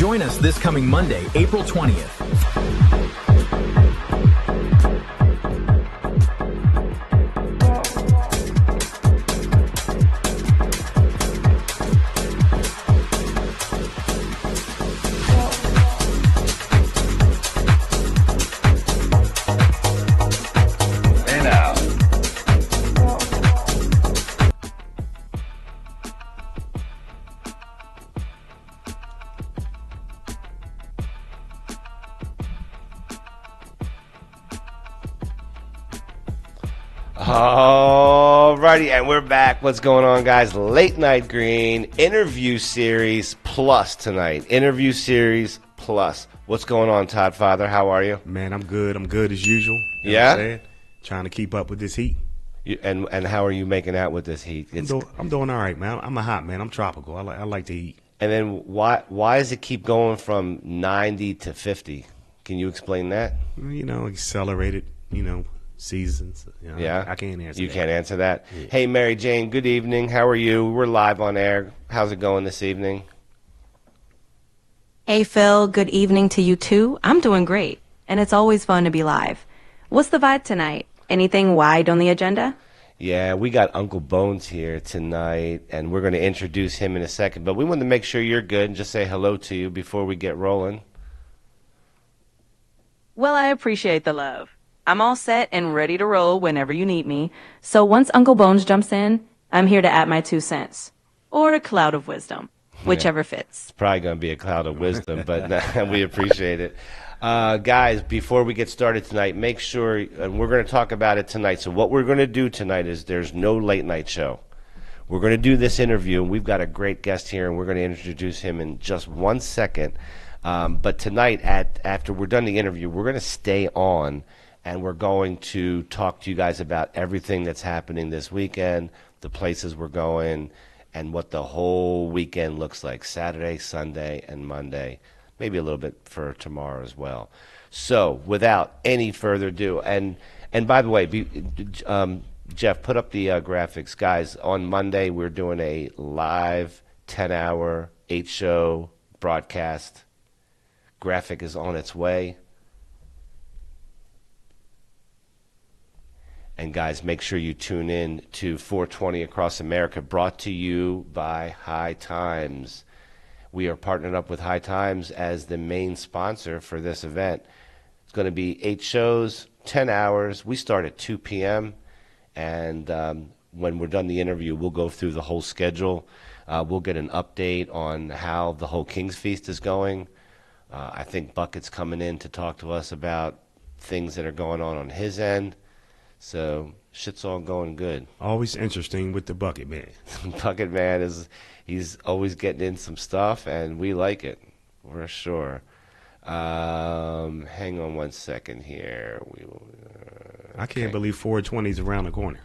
Join us this coming Monday, April 20th. Alrighty, and we're back. What's going on, guys? Late Night Green Interview Series Plus tonight. Interview Series Plus. What's going on, Todd Father? How are you? Man, I'm good. I'm good as usual. You know yeah? what I'm saying? Trying to keep up with this heat. And how are you making out with this heat? I'm doing all right, man. I'm a hot man. I'm tropical. I like to eat. And then why does it keep going from 90 to 50? Can you explain that? You know, accelerated, seasons. Yeah? I can't answer that. You can't answer that? Yeah. Hey, Mary Jane, good evening. How are you? We're live on air. How's it going this evening? Hey, Phil. Good evening to you, too. I'm doing great, and it's always fun to be live. What's the vibe tonight? Anything wide on the agenda? Yeah, we got Uncle Bones here tonight, and we're going to introduce him in a second. But we want to make sure you're good and just say hello to you before we get rolling. Well, I appreciate the love. I'm all set and ready to roll whenever you need me. So once Uncle Bones jumps in, I'm here to add my 2 cents. Or a cloud of wisdom, whichever fits. It's probably going to be a cloud of wisdom, but we appreciate it. Guys, before we get started tonight, make sure, and we're going to talk about it tonight. So what we're going to do tonight is there's no late night show. We're going to do this interview, and we've got a great guest here, and we're going to introduce him in just 1 second. But tonight, after we're done the interview, we're going to stay on, and we're going to talk to you guys about everything that's happening this weekend, the places we're going, and what the whole weekend looks like, Saturday, Sunday, and Monday. Maybe a little bit for tomorrow as well. So without any further ado, and by the way, Jeff, put up the graphics. Guys, on Monday we're doing a live 10-hour, 8-show broadcast. Graphic is on its way. And guys, make sure you tune in to 420 Across America, brought to you by High Times. We are partnered up with High Times as the main sponsor for this event. It's going to be 8 shows, 10 hours. We start at 2 p.m. And when we're done the interview, we'll go through the whole schedule. We'll get an update on how the whole King's Feast is going. I think Bucket's coming in to talk to us about things that are going on his end. So shit's all going good. Always interesting with the Bucket Man. Bucket Man he's always getting in some stuff, and we like it, for sure. Hang on 1 second here. I can't believe 420 is around the corner.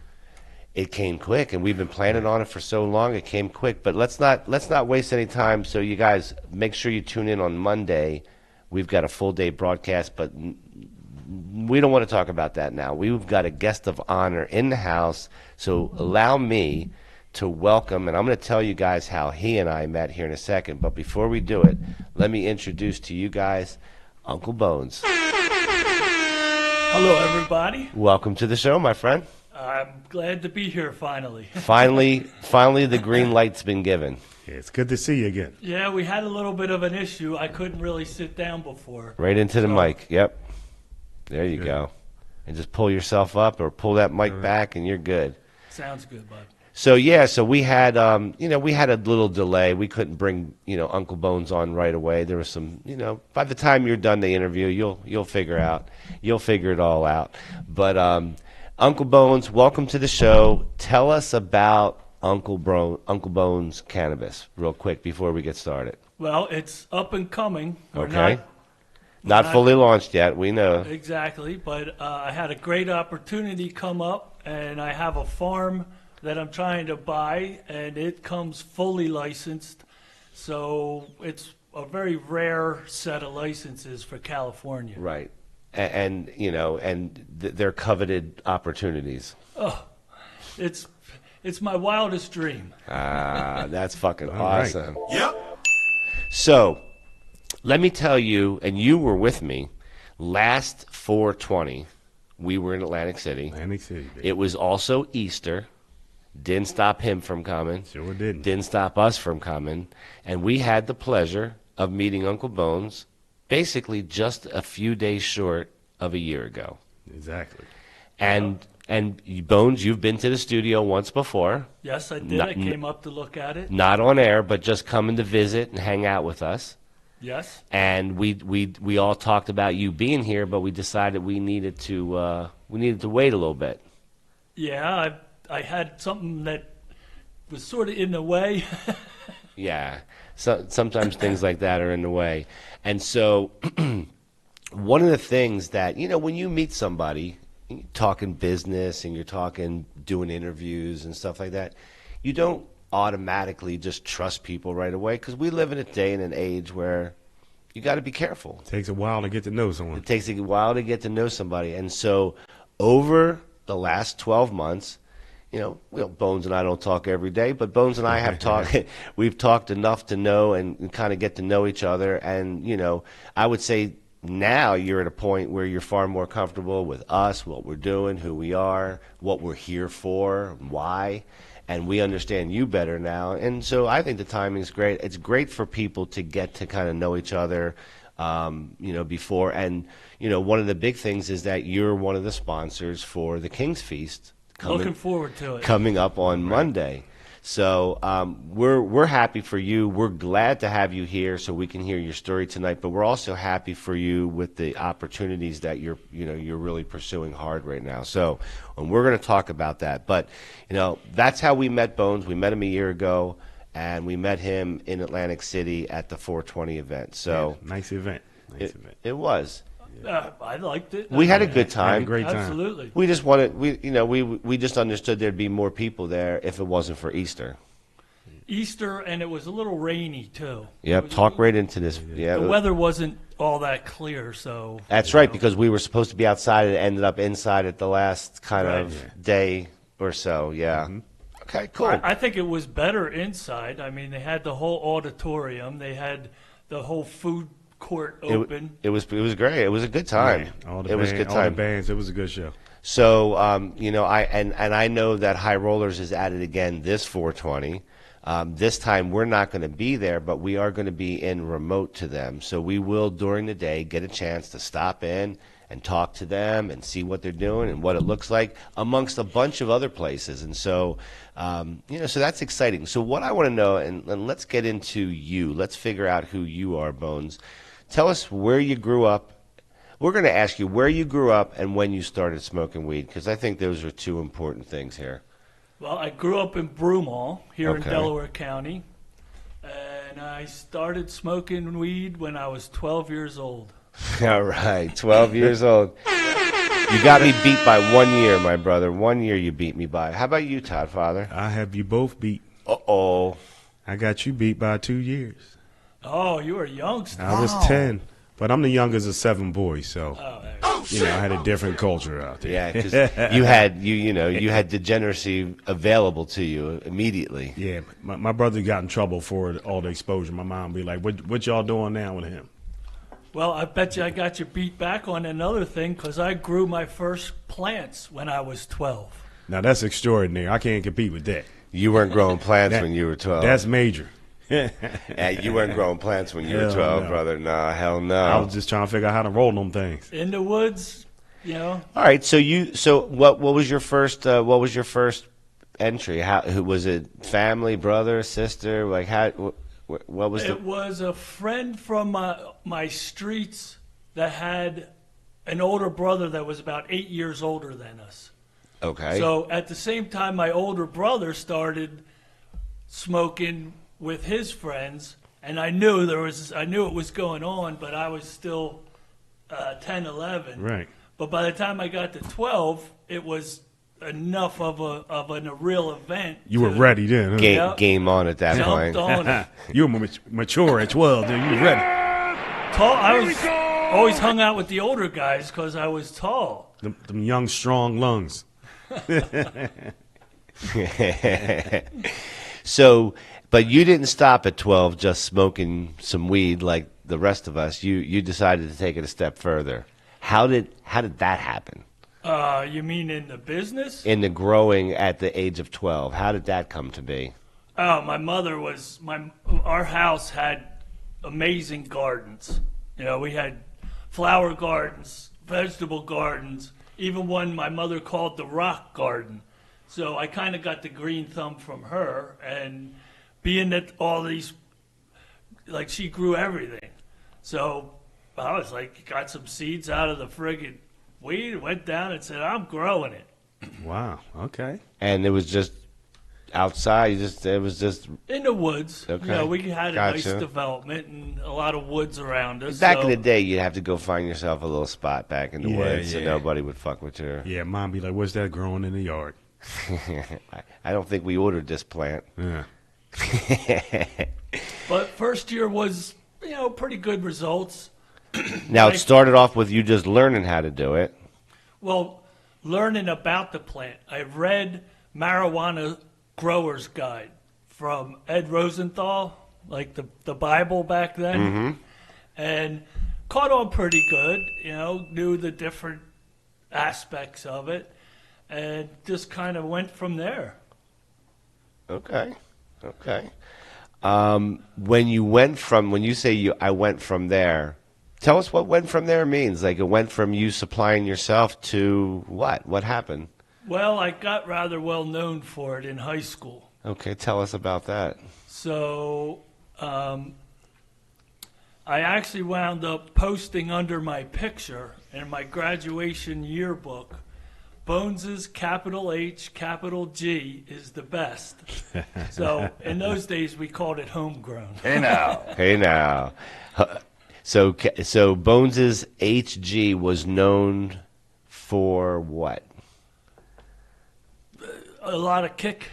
It came quick, and we've been planning on it for so long. It came quick, but let's not waste any time. So you guys, make sure you tune in on Monday. We've got a full day broadcast, but we don't want to talk about that now. We've got a guest of honor in the house, so allow me to welcome, and I'm going to tell you guys how he and I met here in a second. But before we do it, let me introduce to you guys Uncle Bones. Hello, everybody. Welcome to the show, my friend. I'm glad to be here finally. Finally, the green light's been given. Yeah, it's good to see you again. Yeah, we had a little bit of an issue. I couldn't really sit down before. Right into the mic. Yep. There you go. And just pull yourself up or pull that mic back, and you're good. Sounds good, bud. So we had we had a little delay. We couldn't bring Uncle Bones on right away. There was some by the time you're done the interview, you'll figure it all out. But Uncle Bones, welcome to the show. Tell us about Uncle Bones Cannabis real quick before we get started. Well, it's up and coming. Okay. Not fully launched yet, we know. Exactly, but I had a great opportunity come up, and I have a farm that I'm trying to buy, and it comes fully licensed. So it's a very rare set of licenses for California. Right. And they're coveted opportunities. Oh, it's my wildest dream. That's fucking All right. awesome. Yep. So, let me tell you, and you were with me, last 420, we were in Atlantic City. Atlantic City, baby. It was also Easter. Didn't stop him from coming. Sure didn't. Didn't stop us from coming. And we had the pleasure of meeting Uncle Bones basically just a few days short of a year ago. Exactly. And Bones, you've been to the studio once before. Yes, I did. I came up to look at it. Not on air, but just coming to visit and hang out with us. Yes. And we all talked about you being here, but we decided we needed to wait a little bit. Yeah, I had something that was sort of in the way. Yeah. So sometimes things like that are in the way. And so one of the things that, when you meet somebody, you're talking business and you're talking doing interviews and stuff like that, you don't automatically just trust people right away, because we live in a day and an age where you got to be careful. It takes a while to get to know someone. It takes a while to get to know somebody. And so over the last 12 months, Bones and I don't talk every day, but Bones and I have talked. We've talked enough to know and kind of get to know each other. And, I would say now you're at a point where you're far more comfortable with us, what we're doing, who we are, what we're here for, why. And we understand you better now. And so I think the timing is great. It's great for people to get to kind of know each other, before. And, one of the big things is that you're one of the sponsors for the King's Feast. Looking forward to it. Coming up on Monday. So we're happy for you. We're glad to have you here so we can hear your story tonight. But we're also happy for you with the opportunities that you're really pursuing hard right now. So and we're going to talk about that. But that's how we met Bones. We met him a year ago, and we met him in Atlantic City at the 420 event. So yeah, nice event. It was. I liked it. We had a good time. Had a great time. Absolutely. We just wanted we just understood there'd be more people there if it wasn't for Easter. Easter, and it was a little rainy too. Yep, talk right into this. Yeah, The weather wasn't all that clear, so. That's right, because we were supposed to be outside and ended up inside at the last kind of day or so. Yeah. Mm-hmm. Okay, cool. I think it was better inside. I mean, they had the whole auditorium. They had the whole food court open. It was great. It was a good time. Yeah, it was a good time. All the bands. It was a good show. So I know that High Rollers is at it again this 420. This time we're not going to be there, but we are going to be in remote to them. So we will during the day get a chance to stop in and talk to them and see what they're doing and what it looks like amongst a bunch of other places. And so so that's exciting. So what I want to know, and let's get into you. Let's figure out who you are, Bones. Tell us where you grew up. We're going to ask you where you grew up and when you started smoking weed, because I think those are two important things here. Well, I grew up in Broomall here in Delaware County, and I started smoking weed when I was 12 years old. All right, 12 years old. You got me beat by 1 year, my brother. 1 year you beat me by. How about you, Todd Father? I have you both beat. Uh-oh. I got you beat by 2 years. Oh, you were a youngster. I was 10, but I'm the youngest of 7 boys, so I had a different culture out there. Yeah, because you had degeneracy available to you immediately. Yeah, my brother got in trouble for all the exposure. My mom be like, "What y'all doing now with him?" Well, I bet you I got you beat back on another thing, because I grew my first plants when I was 12. Now that's extraordinary. I can't compete with that. You weren't growing plants when you were 12. That's major. You weren't growing plants when you were 12, brother. Nah, hell no. I was just trying to figure out how to roll them things. In the woods, All right, so what was your first entry? Who was it? Family, brother, sister? Like what was it was a friend from my streets that had an older brother that was about 8 years older than us. Okay. So at the same time, my older brother started smoking with his friends, and I knew it was going on, but I was still 10, 11. Right. But by the time I got to 12, it was enough of a real event. You were ready then. Huh? Game on at that point. On it. You were mature at 12, then you were ready. Tall. I was always hung out with the older guys because I was tall. Them young, strong lungs. So, but you didn't stop at 12 just smoking some weed like the rest of us, you decided to take it a step further. How did that happen? You mean in the business? In the growing at the age of 12, how did that come to be? Oh, our house had amazing gardens. You know, we had flower gardens, vegetable gardens, even one my mother called the rock garden. So I kind of got the green thumb from her, and being that all these, like, she grew everything. So I was like, got some seeds out of the friggin' weed, went down and said, I'm growing it. Wow. Okay. And it was just outside. It was just In the woods. Okay. You know, we had a nice Gotcha. development and a lot of woods around us. back so, in the day. You'd have to go find yourself a little spot back in the Yeah, woods, so yeah. nobody would fuck with you. Yeah, mom be like, "What's that growing in the yard?" I don't think we ordered this plant. Yeah. But first year was, you know, pretty good results. Now it Like- started off with you just learning how to do it. Well, learning about the plant, I read Marijuana Grower's Guide from Ed Rosenthal, like the Bible back then, and caught on pretty good. You know, knew the different aspects of it, and just kind of went from there. Okay. When you say I went from there, tell us what went from there means. Like, it went from you supplying yourself to what? What happened? Well, I got rather well known for it in high school. Okay, tell us about that. So I actually wound up posting under my picture in my graduation yearbook, Bones's capital H, capital G is the best. So in those days, we called it homegrown. Hey now. So Bones's HG was known for what? A lot of kick.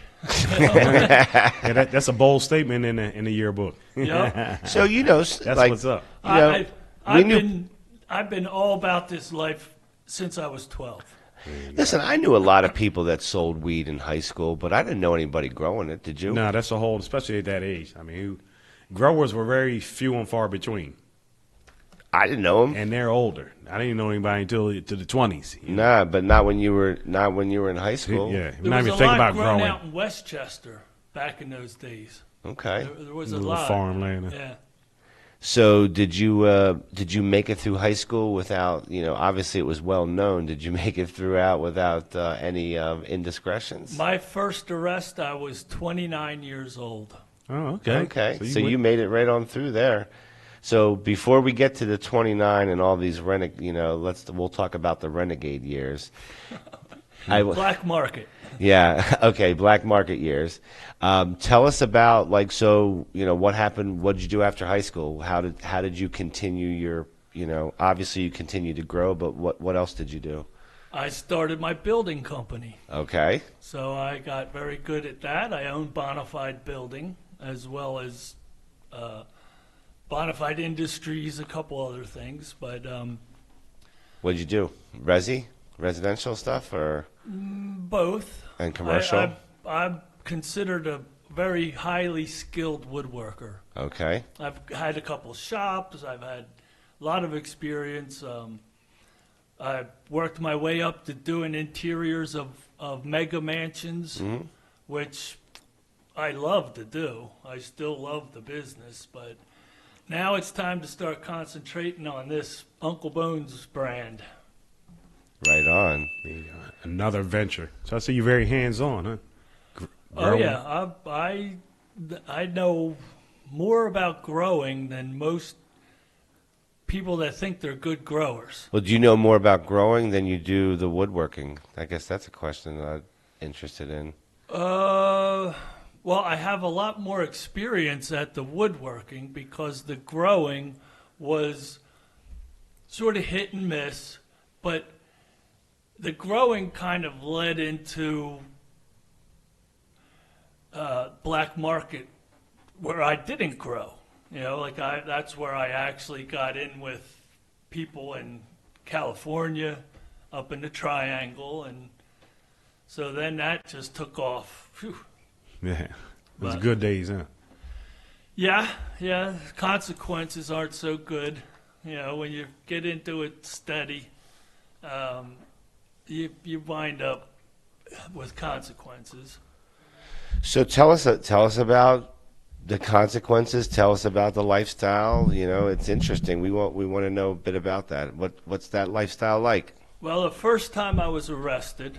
Yeah, that's a bold statement in the yearbook. Yep. So That's like, what's up. You know, I've been all about this life since I was 12. Listen, I knew a lot of people that sold weed in high school, but I didn't know anybody growing it. Did you? No, that's a whole, especially at that age. I mean, growers were very few and far between, I didn't know them. and they're older. I didn't know anybody until to the 20s. you know? Nah, but not when you were in high school. Yeah, There not was even a think lot about grown growing. out in Westchester back in those days. Okay. There was a Little lot. farmland. Yeah. So did you make it through high school without, obviously it was well known. Did you make it throughout without any indiscretions? My first arrest, I was 29 years old. Oh, okay. Okay. So went- you made it right on through there. So before we get to the 29 and all these we'll talk about the renegade years. Black market. Yeah. Okay. Black market years. Tell us about what happened. What did you do after high school? How did you continue your, obviously you continued to grow, but what else did you do? I started my building company. Okay. So I got very good at that. I owned Bonafide Building as well as Bonafide Industries, a couple other things. But What did you do? Residential stuff or both. and commercial? I'm considered a very highly skilled woodworker. Okay. I've had a couple shops. I've had a lot of experience. I worked my way up to doing interiors of mega mansions, which I love to do. I still love the business, but now it's time to start concentrating on this Uncle Bones brand. Right on. Another venture. So I see you're very hands-on, huh? Oh Growing. yeah, I know more about growing than most people that think they're good growers. Well, do you know more about growing than you do the woodworking? I guess that's a question that I'm interested in. Well, I have a lot more experience at the woodworking because the growing was sort of hit and miss, but the growing kind of led into black market where I didn't grow. That's where I actually got in with people in California, up in the Triangle, and so then that just took off. Phew. Yeah. Those But- good days, huh? Yeah. Consequences aren't so good. When you get into it steady, you wind up with consequences. So tell us about the consequences. Tell us about the lifestyle. It's interesting. We want to know a bit about that. What's that lifestyle like? Well, the first time I was arrested,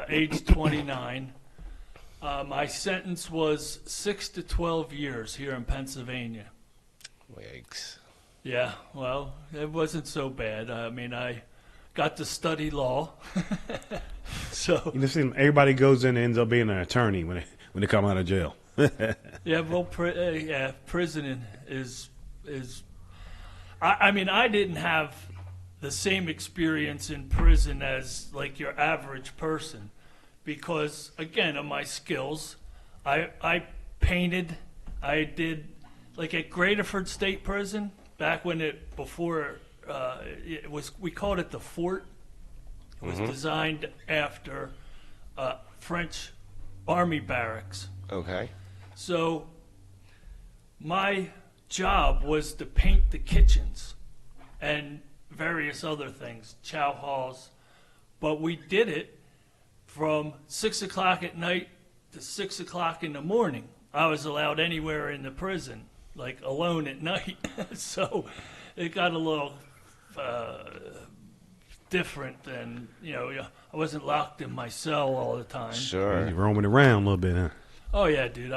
age 29, my sentence was 6 to 12 years here in Pennsylvania. Yikes. Yeah, well, it wasn't so bad. I mean, I got to study law. So everybody goes in and ends up being an attorney when they come out of jail. yeah, well, prison is. I mean, I didn't have the same experience in prison as like your average person, because again, of my skills, I painted. I did like at Graterford State Prison back when it was, we called it the Fort. It was designed after French Army barracks. Okay. So my job was to paint the kitchens and various other things, chow halls. But we did it from 6 o'clock at night to 6 o'clock in the morning. I was allowed anywhere in the prison, like alone at night. So it got a little different than, I wasn't locked in my cell all the time. Sure. You're roaming around a little bit, huh? Oh yeah, dude.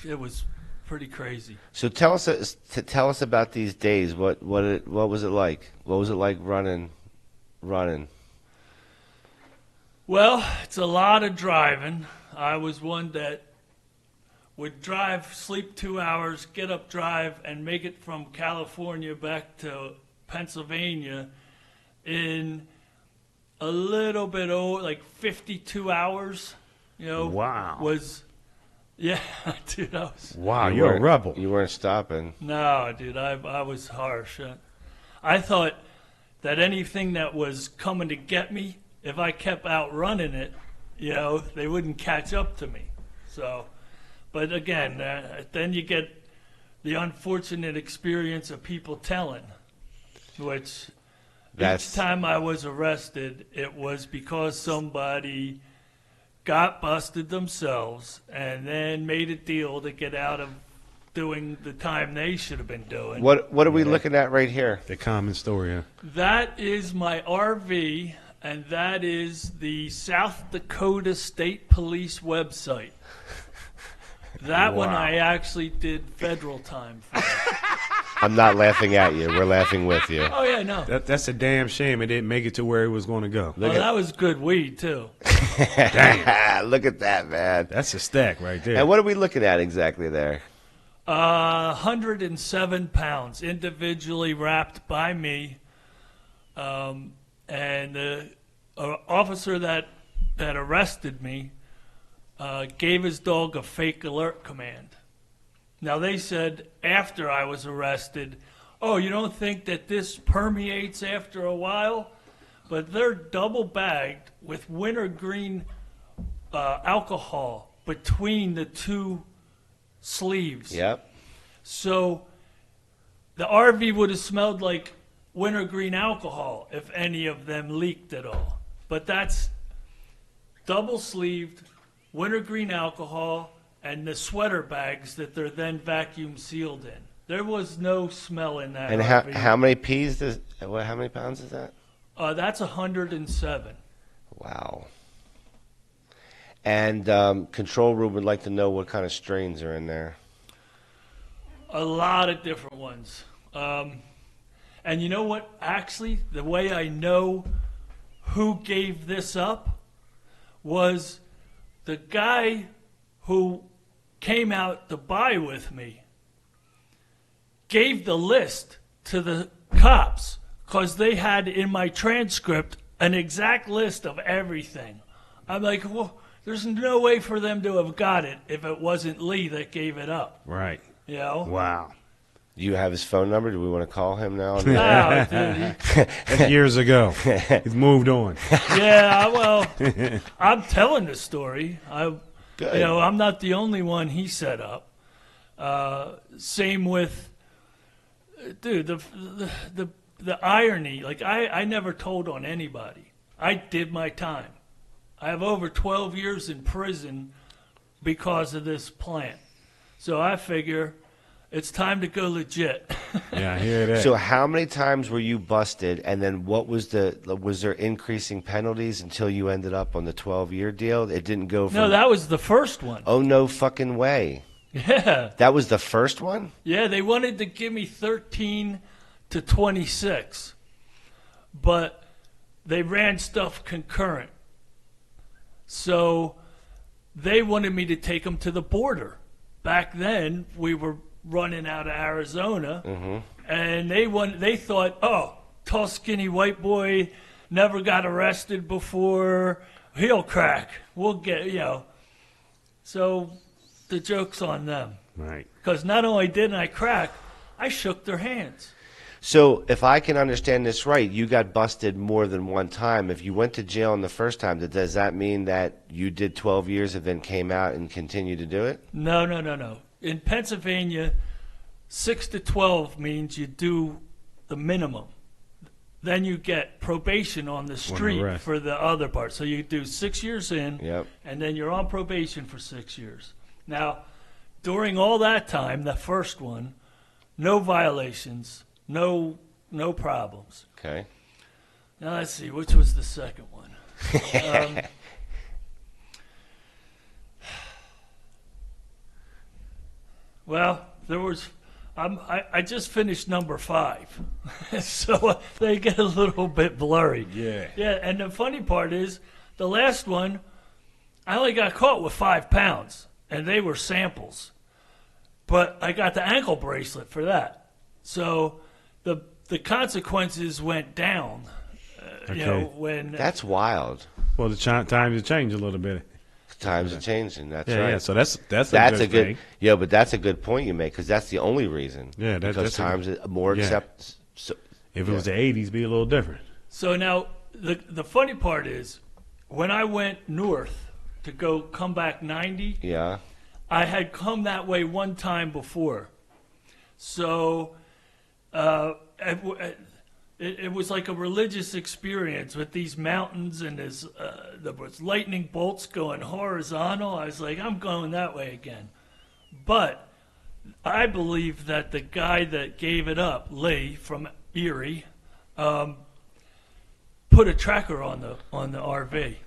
It was pretty crazy. So tell us about these days. What was it like? What was it like running? Well, it's a lot of driving. I was one that would drive, sleep 2 hours, get up, drive, and make it from California back to Pennsylvania in a little bit over, like 52 hours. Wow. Yeah, dude, I was. Wow, you're a rebel. You weren't stopping. No, dude, I was harsh. I thought that anything that was coming to get me, if I kept outrunning it, they wouldn't catch up to me. So, but again, then you get the unfortunate experience of people telling, which each time I was arrested, it was because somebody got busted themselves and then made a deal to get out of doing the time they should have been doing. What are we looking at right here? The common story, huh? That is my RV, and that is the South Dakota State Police website. That one I actually did federal time for. I'm not laughing at you. We're laughing with you. Oh, yeah, no. That's a damn shame it didn't make it to where it was going to go. Well, that was good weed, too. Damn. Look at that, man. That's a stack right there. And what are we looking at exactly there? 107 pounds, individually wrapped by me. And the officer that arrested me gave his dog a fake alert command. Now, they said after I was arrested, oh, you don't think that this permeates after a while? But they're double bagged with wintergreen alcohol between the two sleeves. Yep. So the RV would have smelled like wintergreen alcohol if any of them leaked at all. But that's double-sleeved wintergreen alcohol and the sweater bags that they're then vacuum sealed in. There was no smell in that. And RV. how many how many pounds is that? That's 107. Wow. And control room would like to know what kind of strains are in there. A lot of different ones. And you know what? Actually, the way I know who gave this up was the guy who came out to buy with me gave the list to the cops because they had in my transcript an exact list of everything. I'm like, well, there's no way for them to have got it if it wasn't Lee that gave it up. Right. You know? Wow. Do you have his phone number? Do we want to call him now? No, dude, That's years ago. He's moved on. yeah, well, I'm telling the story. Good. You know, I'm not the only one he set up. Same with, dude, the irony. Like, I never told on anybody. I did my time. I have over 12 years in prison because of this plant. So I figure it's time to go legit. Yeah, I hear that. So how many times were you busted, and then was there increasing penalties until you ended up on the 12-year deal? It didn't go from... No, that was the first one. Oh, no fucking way. Yeah. That was the first one? Yeah, they wanted to give me 13 to 26, but they ran stuff concurrent. So they wanted me to take them to the border. Back then, we were running out of Arizona, and they thought, oh, tall, skinny white boy, never got arrested before, he'll crack. We'll get, So the joke's on them. Right. Because not only didn't I crack, I shook their hands. So if I can understand this right, you got busted more than one time. If you went to jail in the first time, does that mean that you did 12 years and then came out and continued to do it? No. In Pennsylvania, 6 to 12 means you do the minimum. Then you get probation on the street for the other part. So you do 6 years in, and then you're on probation for 6 years. Now, during all that time, the first one, no violations, no problems. Okay. Now let's see, which was the second one? Well, there was. I just finished number 5, so they get a little bit blurry. Yeah. Yeah, and the funny part is, the last one, I only got caught with 5 pounds, and they were samples. But I got the ankle bracelet for that. So the consequences went down. When that's wild. Well, the times have changed a little bit. Times are changing. That's yeah, right. Yeah, so that's a good thing. Yeah, but that's a good point you make, because that's the only reason. Yeah, because times are more accept. So, if it was the 80s, it'd be a little different. So now the funny part is, when I went north to come back 90. Yeah. I had come that way one time before. So it was like a religious experience with these mountains, and there was lightning bolts going horizontal. I was like, I'm going that way again. But I believe that the guy that gave it up, Lee from Erie, put a tracker on the RV.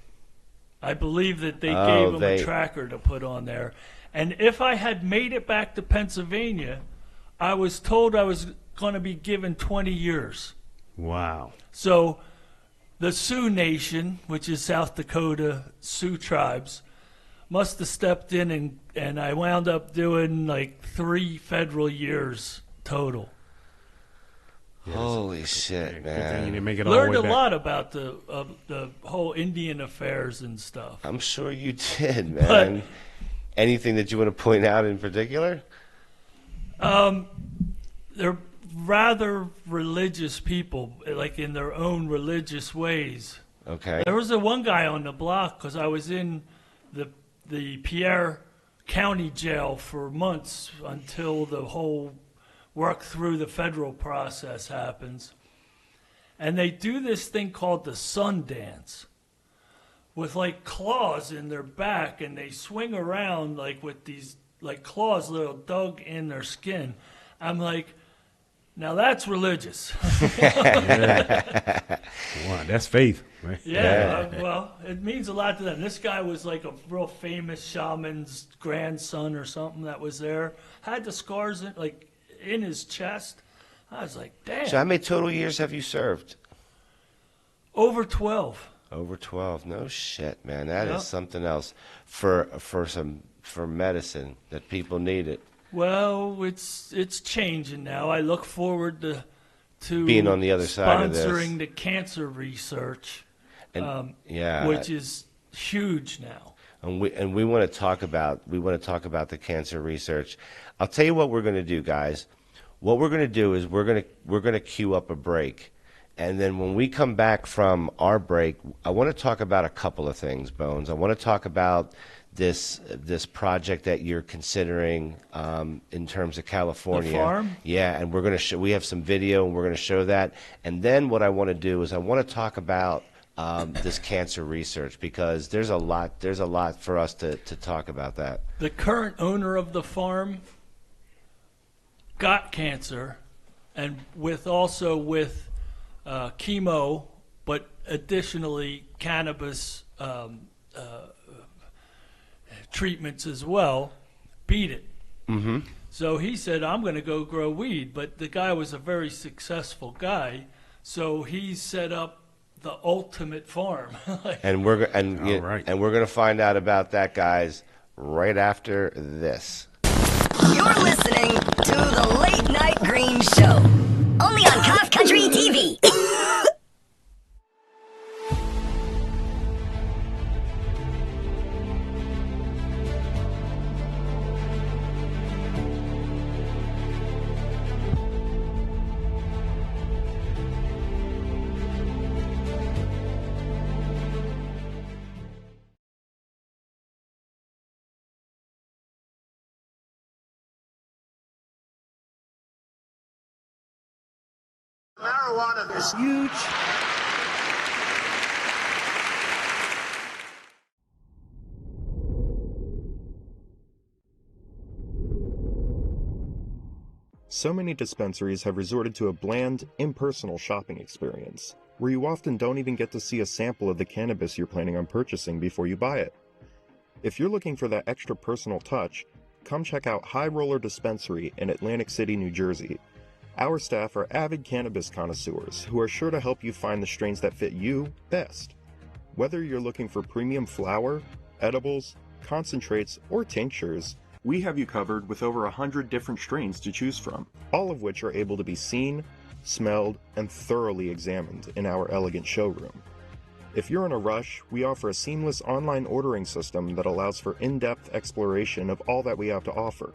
I believe that they gave him a tracker to put on there. And if I had made it back to Pennsylvania, I was told I was going to be given 20 years. Wow. So the Sioux Nation, which is South Dakota Sioux tribes, must have stepped in, and I wound up doing like 3 federal years total. Holy shit, man. You didn't make it all Learned the way a back. lot about the whole Indian affairs and stuff. I'm sure you did, man. Anything that you want to point out in particular? They're rather religious people, like in their own religious ways. Okay. There was one guy on the block, because I was in the Pierre County jail for months until the whole work through the federal process happens. And they do this thing called the sun dance with like claws in their back, and they swing around like with these like claws little dug in their skin. I'm like, now that's religious. Wow, that's faith. Right? Yeah, well, it means a lot to them. This guy was like a real famous shaman's grandson or something that was there. Had the scars in his chest. I was like, damn. So how many total years have you served? Over 12. Over 12. No shit, man. That is something else for medicine that people need it. Well, it's changing now. I look forward to being on the other side of this. Sponsoring the cancer research, And which is huge now. And we want to talk about the cancer research. I'll tell you what we're going to do, guys. What we're going to do is we're going to queue up a break, And then when we come back from our break, I want to talk about a couple of things, Bones. I want to talk about this project that you're considering in terms of California. The farm? Yeah, and we're going to we have some video, and we're going to show that. And then what I want to do is I want to talk about this cancer research, because there's a lot for us to talk about that. The current owner of the farm got cancer, and with chemo, but additionally cannabis treatments as well, beat it. Mm-hmm. So he said, I'm going to go grow weed. But the guy was a very successful guy, so he set up the ultimate farm. And we're going to find out about that, guys, right after this. You're listening to the Late Night Green Show, only on Cough Country TV. Marijuana is huge. So many dispensaries have resorted to a bland, impersonal shopping experience, where you often don't even get to see a sample of the cannabis you're planning on purchasing before you buy it. If you're looking for that extra personal touch, come check out High Roller Dispensary in Atlantic City, New Jersey. Our staff are avid cannabis connoisseurs who are sure to help you find the strains that fit you best. Whether you're looking for premium flower, edibles, concentrates, or tinctures, we have you covered with over 100 different strains to choose from, all of which are able to be seen, smelled, and thoroughly examined in our elegant showroom. If you're in a rush, we offer a seamless online ordering system that allows for in-depth exploration of all that we have to offer.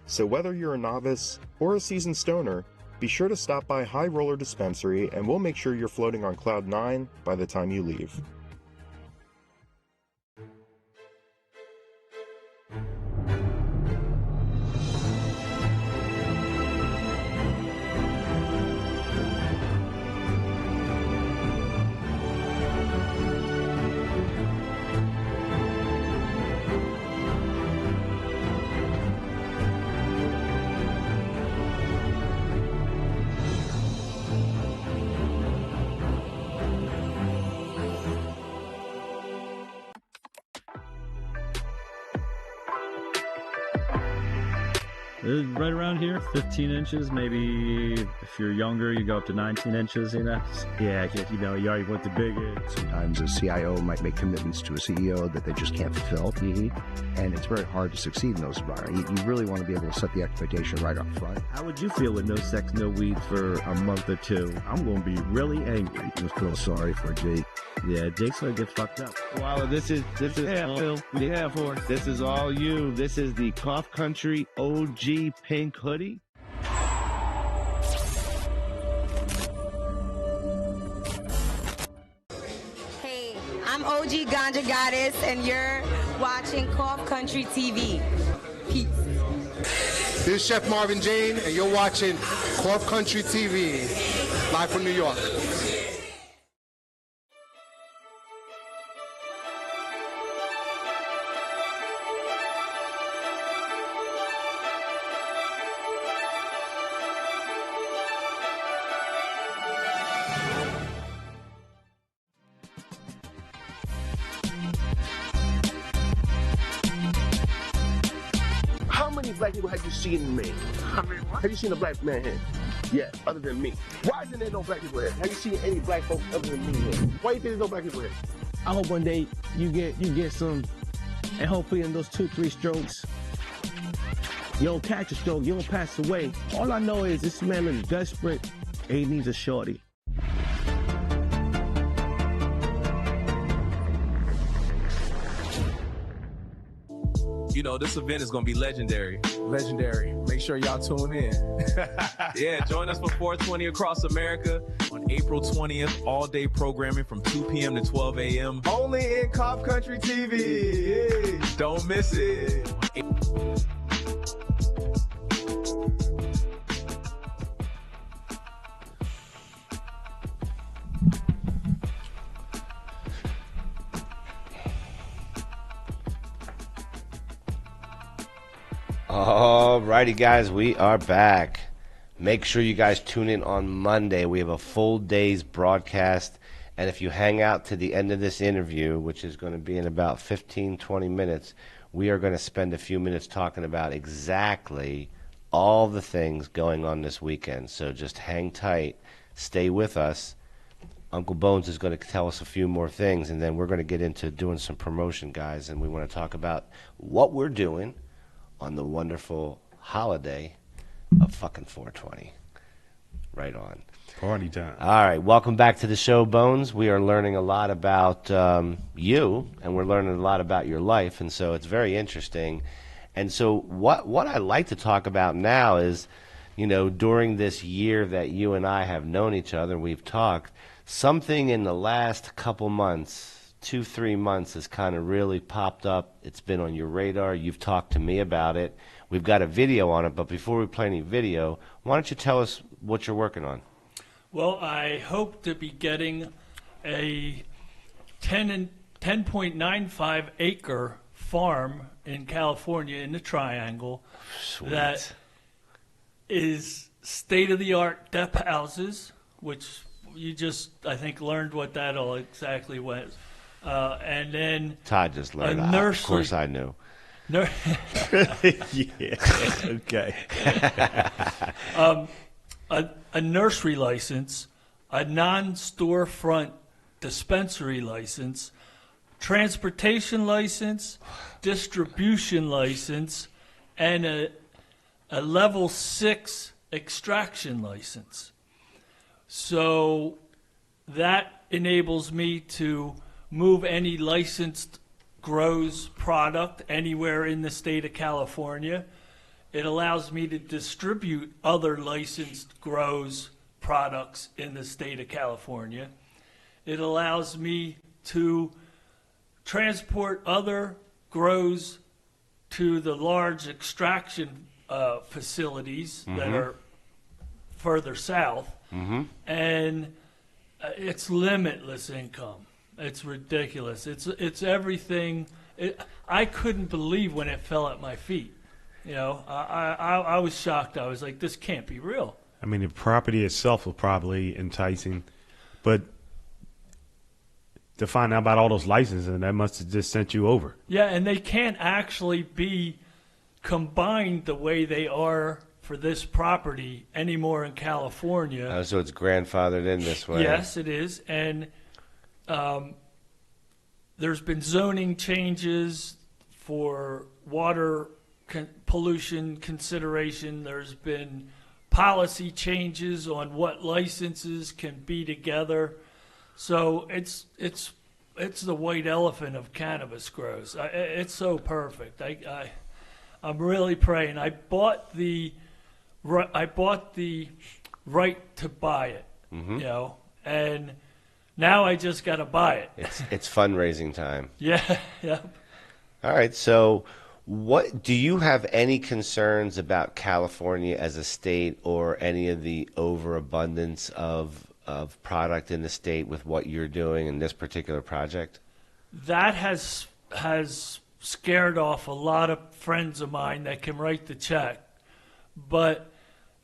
So whether you're a novice or a seasoned stoner, be sure to stop by High Roller Dispensary and we'll make sure you're floating on Cloud 9 by the time you leave. Right around here, 15 inches, maybe if you're younger, you go up to 19 inches, you know? Yeah, you know, you already went the bigger. Sometimes a CIO might make commitments to a CEO that they just can't fulfill, and it's very hard to succeed in those environments. You really want to be able to set the expectation right up front. How would you feel with no sex, no weed for a month or two? I'm going to be really angry. I just feel sorry for Jake. Yeah, Jake's going to get fucked up. Wow, this is Phil. Yeah, for this is all you. This is the Cough Country OG pink hoodie. Hey, I'm OG Ganja Goddess, and you're watching Cough Country TV. Peace. This is Chef Marvin Jane, and you're watching Cough Country TV, live from New York. How many black people have you seen in me? Have you seen a black man here? Yeah, other than me. Why isn't there no black people here? Have you seen any black folks other than me here? Why do you think there's no black people here? I hope one day you get some, and hopefully in those 2-3 strokes, you don't catch a stroke, you don't pass away. All I know is this man is desperate and he needs a shorty. You know, this event is going to be legendary. Legendary. Make sure y'all tune in. Yeah, join us for 420 across America on April 20th. All-day programming from 2 p.m. to 12 a.m. Only in Cop Country TV. Yeah. Don't miss it. All righty, guys, we are back. Make sure you guys tune in on Monday. We have a full day's broadcast, and if you hang out to the end of this interview, which is going to be in about 15, 20 minutes, we are going to spend a few minutes talking about exactly all the things going on this weekend. So just hang tight, stay with us. Uncle Bones is going to tell us a few more things, and then we're going to get into doing some promotion, guys, and we want to talk about what we're doing on the wonderful holiday of fucking 420. Right on. Party time. All right, welcome back to the show, Bones. We are learning a lot about you, and we're learning a lot about your life, and so it's very interesting. And so what I like to talk about now is, you know, during this year that you and I have known each other, we've talked, something in the last couple months, 2-3 months, has kind of really popped up. It's been on your radar. You've talked to me about it. We've got a video on it, but before we play any video, why don't you tell us what you're working on? Well, I hope to be getting a 10.95 acre farm in California in the Triangle. Sweet. That is state-of-the-art dep houses, which you just, I think, learned what that all exactly was. And then Todd just learned. a nursery. Of course I knew. Yeah, okay. A nursery license, a non-storefront dispensary license, transportation license, distribution license, and a level 6 extraction license. So that enables me to move any licensed grows product anywhere in the state of California. It allows me to distribute other licensed grows products in the state of California. It allows me to transport other grows to the large extraction facilities that are further south, and it's limitless income. It's ridiculous. It's everything. I couldn't believe when it fell at my feet. You know, I was shocked. I was like, this can't be real. I mean, the property itself was probably enticing, but to find out about all those licenses, that must have just sent you over. Yeah, and they can't actually be combined the way they are for this property anymore in California. So it's grandfathered in this way. Yes, it is. And there's been zoning changes for water pollution consideration. There's been policy changes on what licenses can be together. So it's the white elephant of cannabis grows. It's so perfect. I'm really praying. I bought the right to buy it, you know, and now I just got to buy it. It's fundraising time. Yeah, yeah. All right. So, what do you have any concerns about California as a state, or any of the overabundance of product in the state with what you're doing in this particular project? That has scared off a lot of friends of mine that can write the check, but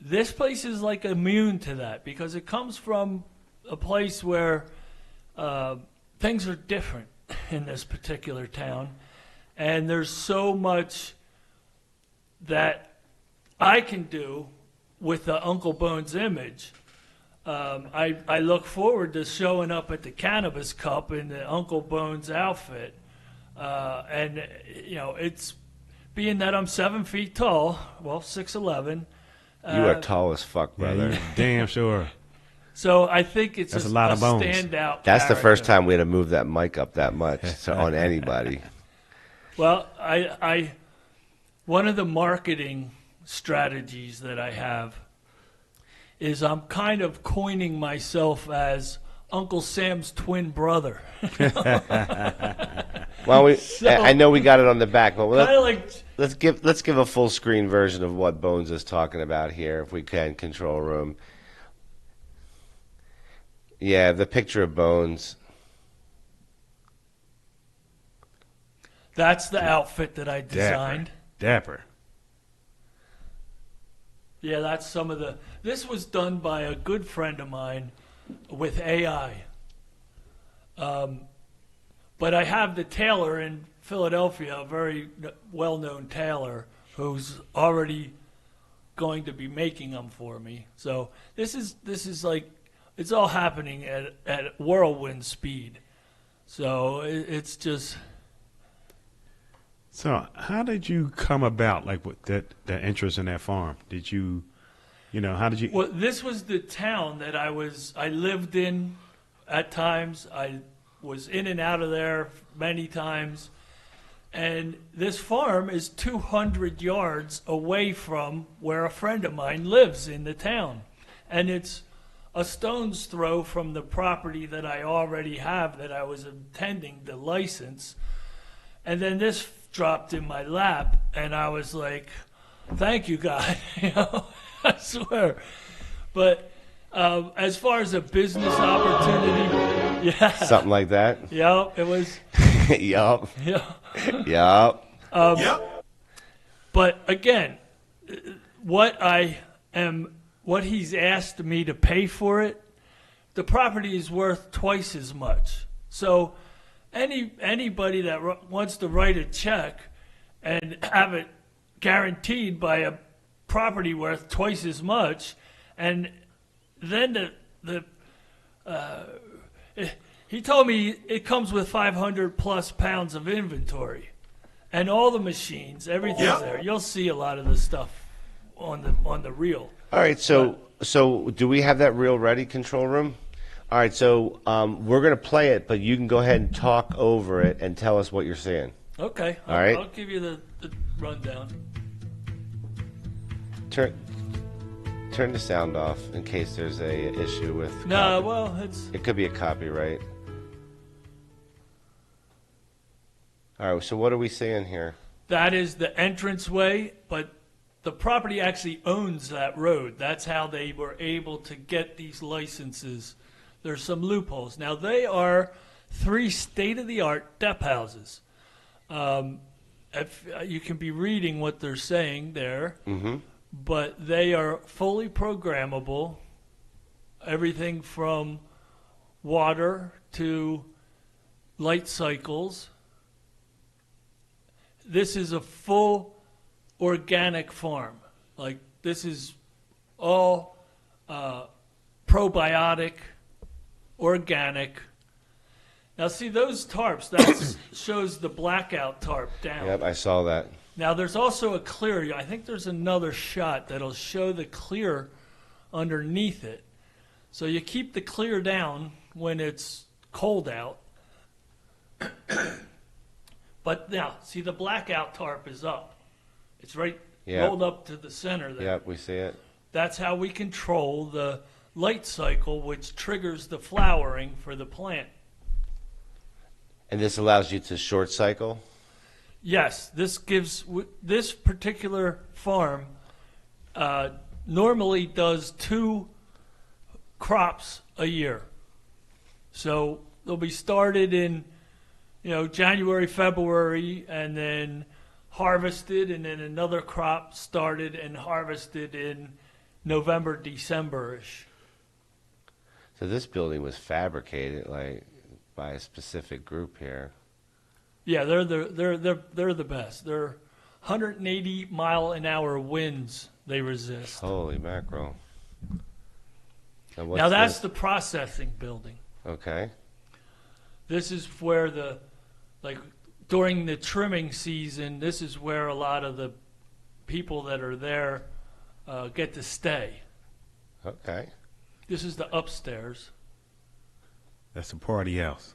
this place is like immune to that because it comes from a place where things are different in this particular town, and there's so much that I can do with the Uncle Bones image. I look forward to showing up at the Cannabis Cup in the Uncle Bones outfit, and you know, it's being that I'm 7 feet tall, well, 6'11". You are tall as fuck, brother. Yeah, damn sure. So I think it's That's just a lot of bones. standout. That's the first character. time we had to move that mic up that much on anybody. Well, I one of the marketing strategies that I have is I'm kind of coining myself as Uncle Sam's twin brother. Well, So- I know we got it on the back, but Kinda like- let's give a full screen version of what Bones is talking about here, if we can. Control room. Yeah, the picture of Bones. That's the outfit that I designed. Dapper. Yeah, that's some of the. This was done by a good friend of mine with AI. But I have the tailor in Philadelphia, a very well-known tailor, who's already going to be making them for me. So this is like, it's all happening at whirlwind speed. So it's just. So how did you come about, like, with that interest in that farm? Did you, how did you? Well, this was the town that I lived in at times. I was in and out of there many times. And this farm is 200 yards away from where a friend of mine lives in the town. And it's a stone's throw from the property that I already have that I was intending to license. And then this dropped in my lap, and I was like, thank you, God. I swear. But as far as a business opportunity, yeah. Something like that? Yep, it was. Yup. Yeah. Yup. Yep. But again, what he's asked me to pay for it, the property is worth twice as much. So anybody that wants to write a check and have it guaranteed by a property worth twice as much, and then he told me it comes with 500 plus pounds of inventory, and all the machines, everything's there. You'll see a lot of the stuff on the reel. All right, so do we have that reel ready, control room? All right, so we're going to play it, but you can go ahead and talk over it and tell us what you're seeing. Okay. All right. I'll give you the rundown. Turn the sound off in case there's a issue with. No, well, it could be a copyright. All right, so what are we seeing here? That is the entranceway, but the property actually owns that road. That's how they were able to get these licenses. There's some loopholes. Now, they are 3 state-of-the-art dep houses. If you can be reading what they're saying there, but they are fully programmable. Everything from water to light cycles. This is a full organic farm. Like, this is all probiotic, organic. Now, see those tarps, that shows the blackout tarp down. Yep, I saw that. Now, there's also a clear. I think there's another shot that'll show the clear underneath it. So you keep the clear down when it's cold out. But now, see, the blackout tarp is up. It's right rolled up to the center there. Yep, we see it. That's how we control the light cycle, which triggers the flowering for the plant. And this allows you to short cycle? Yes, this particular farm normally does 2 crops a year. So they'll be started in January, February, and then harvested, and then another crop started and harvested in November, December-ish. So this building was fabricated by a specific group here. Yeah, they're the best. They're 180-mile-an-hour winds they resist. Holy mackerel! Now that's the processing building. Okay. This is where during the trimming season, this is where a lot of the people that are there get to stay. Okay. This is the upstairs. That's a party house.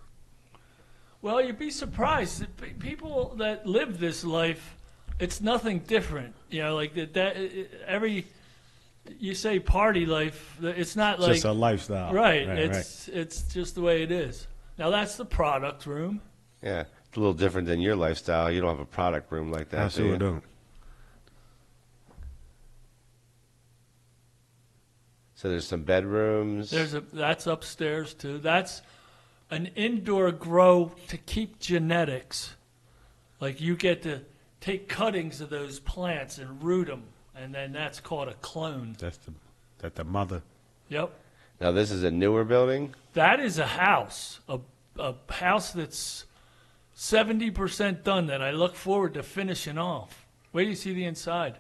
Well, you'd be surprised. People that live this life it's nothing different. You know, like you say party life, it's not like just a lifestyle. Right. It's just the way it is. Now that's the product room. Yeah, it's a little different than your lifestyle. You don't have a product room like that. Absolutely don't. So there's some bedrooms. That's upstairs too. That's an indoor grow to keep genetics. Like you get to take cuttings of those plants and root them, and then that's called a clone. That's the mother. Yep. Now this is a newer building? That is a house, a house that's 70% done that I look forward to finishing off. Wait till you see the inside.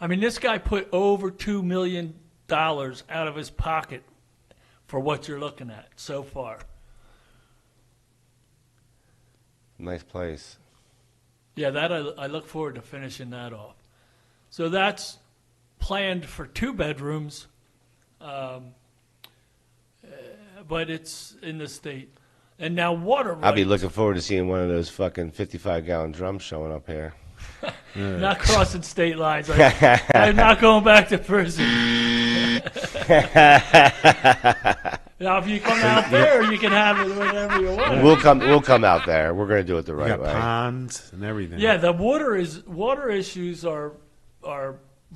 I mean, this guy put over $2 million out of his pocket for what you're looking at so far. Nice place. Yeah, that I look forward to finishing that off. So that's planned for 2 bedrooms, but it's in the state. And now water rights. I'll be looking forward to seeing one of those fucking 55-gallon drums showing up here. Not crossing state lines. I'm not going back to prison. Now, if you come out there, you can have it whenever you want. We'll come out there. We're going to do it the right way. Ponds and everything. Yeah, the water issues are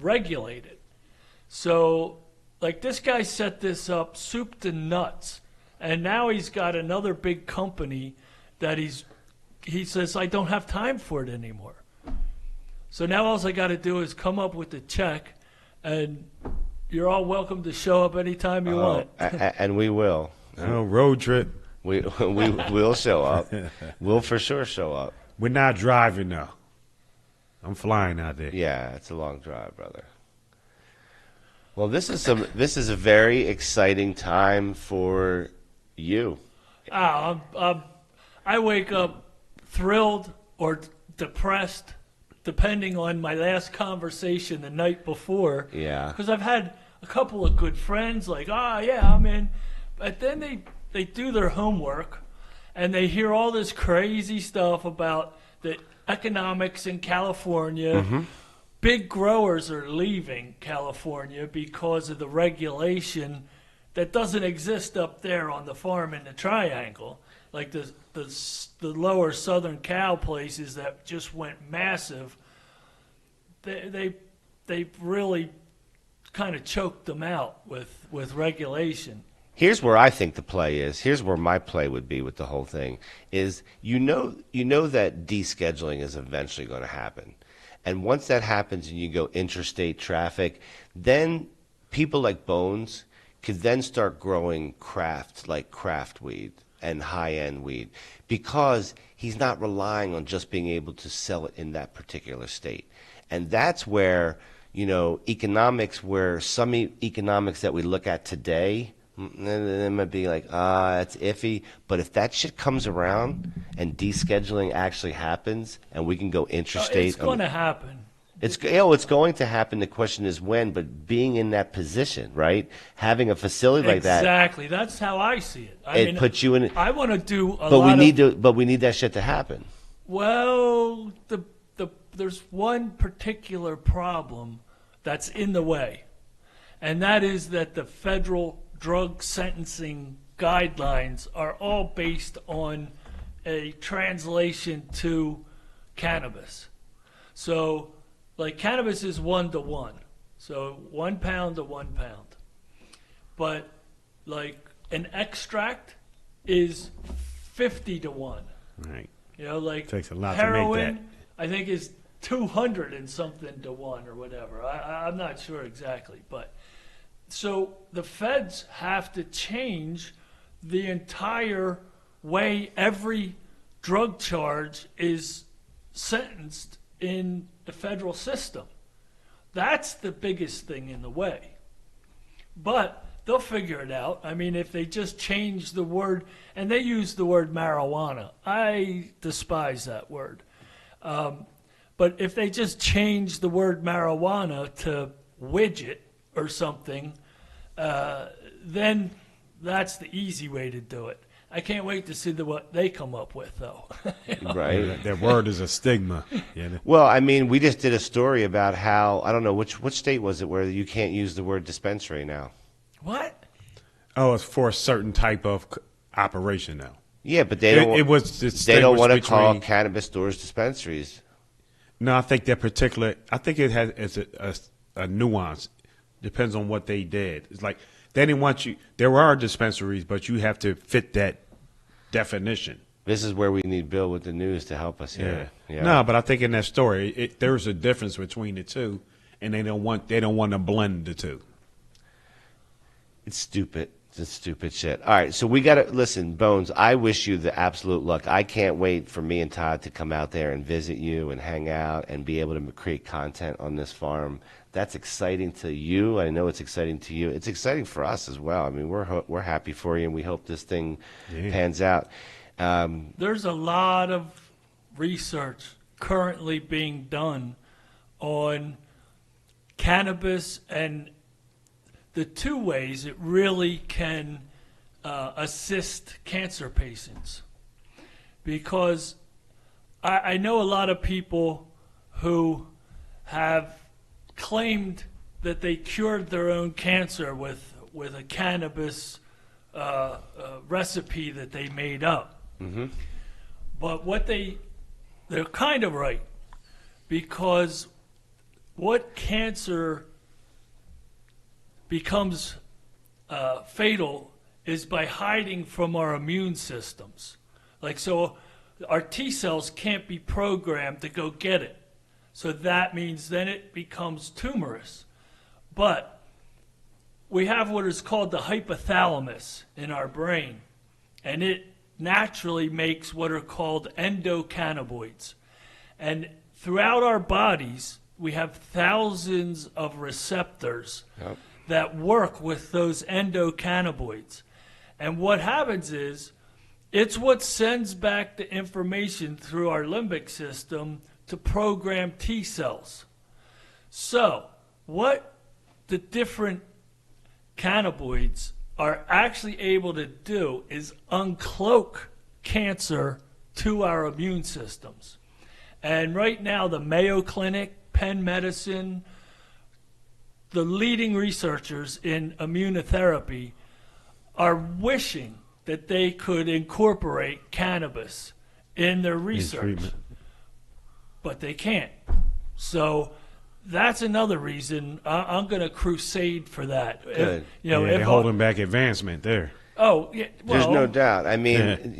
regulated. So, like this guy set this up soup to nuts, and now he's got another big company that he says I don't have time for it anymore. So now all I got to do is come up with the check, and you're all welcome to show up anytime you want. And we will. Road trip. We will show up. We'll for sure show up. We're not driving though. I'm flying out there. Yeah, it's a long drive, brother. Well, this is a very exciting time for you. I wake up thrilled or depressed, depending on my last conversation the night before. Yeah. Because I've had a couple of good friends like, yeah, I'm in. But then they do their homework, and they hear all this crazy stuff about the economics in California. Mm-hmm. Big growers are leaving California because of the regulation that doesn't exist up there on the farm in the Triangle. Like the lower Southern Cal places that just went massive, they really kind of choked them out with regulation. Here's where I think the play is. Here's where my play would be with the whole thing is you know that descheduling is eventually going to happen. And once that happens and you go interstate traffic, then people like Bones could then start growing craft weed and high-end weed because he's not relying on just being able to sell it in that particular state. And that's where, economics, where some economics that we look at today, it might be like, it's iffy. But if that shit comes around and descheduling actually happens and we can go interstate. It's going to happen. It's going to happen. The question is when, but being in that position, right? Having a facility like that. Exactly. That's how I see it. It puts you in. I want to do But we need that shit to happen. Well, there's one particular problem that's in the way, and that is that the federal drug sentencing guidelines are all based on a translation to cannabis. So, like, cannabis is 1-to-1. So 1 pound to 1 pound. But, like, an extract is 50-to-1. Right. Like takes a lot heroin, to make that. I think is 200 and something to 1 or whatever. I'm not sure exactly, but so the feds have to change the entire way every drug charge is sentenced in the federal system. That's the biggest thing in the way. But they'll figure it out. I mean, if they just change the word, and they use the word marijuana. I despise that word. But if they just change the word marijuana to widget or something, then that's the easy way to do it. I can't wait to see what they come up with, though. Right. That word is a stigma. Yeah. Well, I mean, we just did a story about how, I don't know, which state was it where you can't use the word dispensary now? What? Oh, it's for a certain type of operation now. Yeah, but they don't. It was they don't want to call between- cannabis stores dispensaries. No, I think that particular. I think it has it's a nuance. Depends on what they did. It's like they didn't want you. There are dispensaries, but you have to fit that definition. This is where we need Bill with the news to help us here. Yeah. No, but I think in that story, there's a difference between the two, and they don't want to blend the two. It's stupid. It's stupid shit. All right, so we got to listen, Bones. I wish you the absolute luck. I can't wait for me and Todd to come out there and visit you and hang out and be able to create content on this farm. That's exciting to you. I know it's exciting to you. It's exciting for us as well. I mean, we're happy for you, and we hope this thing pans out. There's a lot of research currently being done on cannabis and the two ways it really can assist cancer patients. Because I know a lot of people who have claimed that they cured their own cancer with a cannabis recipe that they made up. Mm-hmm. But they're kind of right, because what cancer becomes fatal is by hiding from our immune systems. Like, so our T cells can't be programmed to go get it. So that means then it becomes tumorous. But we have what is called the hypothalamus in our brain, and it naturally makes what are called endocannabinoids. And throughout our bodies, we have thousands of receptors that work with those endocannabinoids. And what happens is, it's what sends back the information through our limbic system to program T cells. So, what the different cannabinoids are actually able to do is uncloak cancer to our immune systems. And right now, the Mayo Clinic, Penn Medicine, the leading researchers in immunotherapy are wishing that they could incorporate cannabis in their research, but they can't. So that's another reason I'm going to crusade for that. Good. They're holding back advancement there. Oh, yeah. Well, there's no doubt. I mean,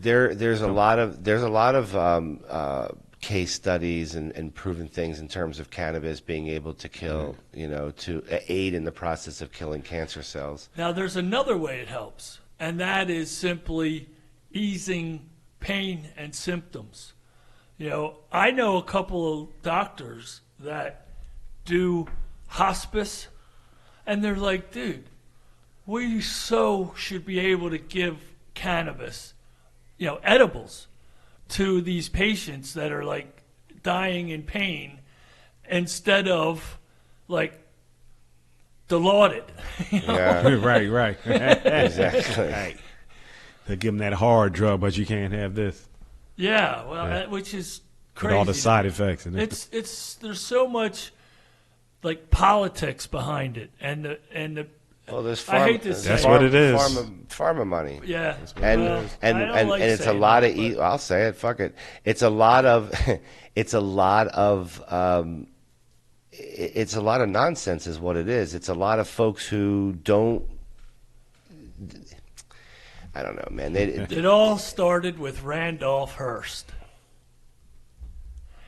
there's a lot of case studies and proven things in terms of cannabis being able to kill, to aid in the process of killing cancer cells. Now, there's another way it helps, and that is simply easing pain and symptoms. I know a couple of doctors that do hospice, and they're like, dude, we should be able to give cannabis, edibles, to these patients that are like dying in pain, instead of like Dilaudid. Yeah. Right. Exactly. Right. They give them that hard drug, but you can't have this. Yeah, well, which is crazy. With all the side effects. It's there's so much like politics behind it, and the well, there's I hate to say that's what it is. Pharma money. Yeah, and it's a lot of. I'll say it. Fuck it. It's a lot of. It's a lot of. It's a lot of nonsense, is what it is. It's a lot of folks who don't. I don't know, man. It all started with Randolph Hearst.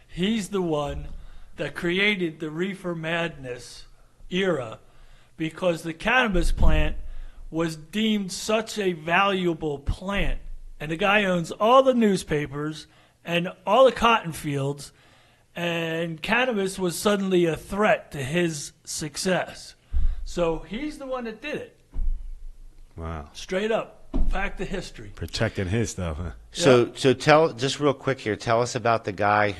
He's the one that created the reefer madness era, because the cannabis plant was deemed such a valuable plant. And the guy owns all the newspapers and all the cotton fields, and cannabis was suddenly a threat to his success. So he's the one that did it. Wow. Straight up. Fact of history. Protecting his stuff, huh? So tell, just real quick here, tell us about the guy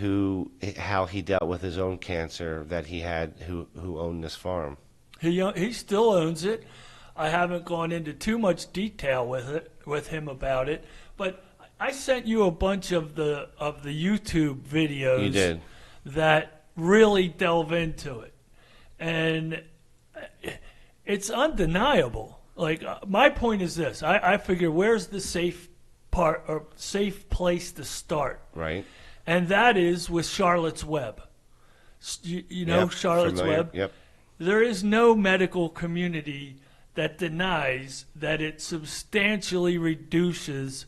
how he dealt with his own cancer that he had, who owned this farm. He still owns it. I haven't gone into too much detail with him about it. But I sent you a bunch of the YouTube videos You did. that really delve into it, and it's undeniable. Like my point is this: I figure where's the safe part or safe place to start, Right. and that is with Charlotte's Web. You know, Yep, Charlotte's familiar. Web. Yep. There is no medical community that denies that it substantially reduces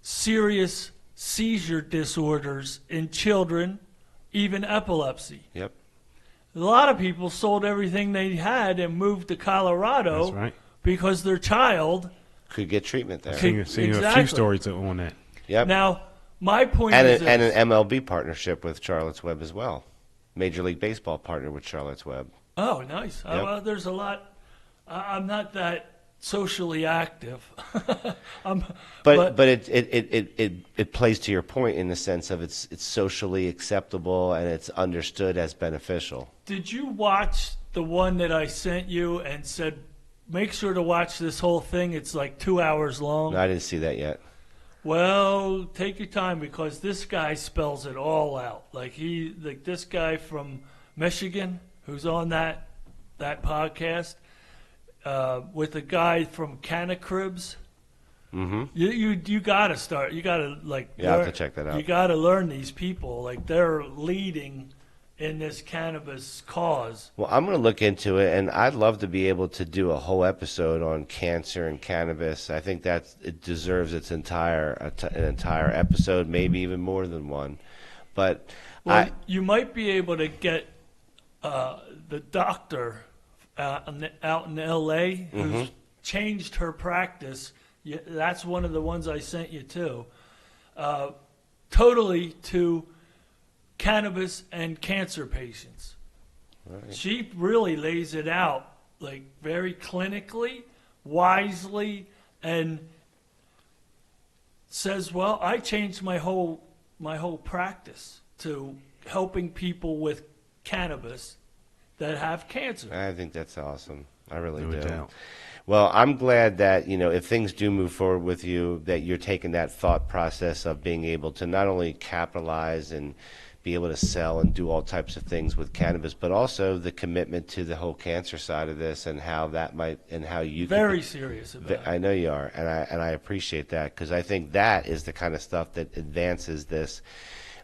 serious seizure disorders in children, even epilepsy. Yep. A lot of people sold everything they had and moved to Colorado That's right. because their child Could get treatment there. Seen a few Exactly. stories on that. Yep. Now, my point and is an this. MLB partnership with Charlotte's Web as well. Major League Baseball partnered with Charlotte's Web. Oh, nice. Yep. Well, there's a lot. I'm not that socially active. But it plays to your point in the sense of it's socially acceptable and it's understood as beneficial. Did you watch the one that I sent you and said, make sure to watch this whole thing? It's like 2 hours long. No, I didn't see that yet. Well, take your time because this guy spells it all out. Like this guy from Michigan who's on that podcast with a guy from Cannabis. Mm-hmm. You gotta start. You gotta Yeah, I have to check that out. You gotta learn these people. Like they're leading in this cannabis cause. Well, I'm going to look into it, and I'd love to be able to do a whole episode on cancer and cannabis. I think it deserves its an entire episode, maybe even more than one. But you might be able to get the doctor out in L.A. who's changed her practice. That's one of the ones I sent you to. Totally to cannabis and cancer patients. Right. She really lays it out like very clinically, wisely, and says, well, I changed my whole practice to helping people with cannabis that have cancer. I think that's awesome. I really No do. doubt. Well, I'm glad that, if things do move forward with you, that you're taking that thought process of being able to not only capitalize and be able to sell and do all types of things with cannabis, but also the commitment to the whole cancer side of this and how that might and how you very serious about it. I know you are, and I appreciate that because I think that is the kind of stuff that advances this.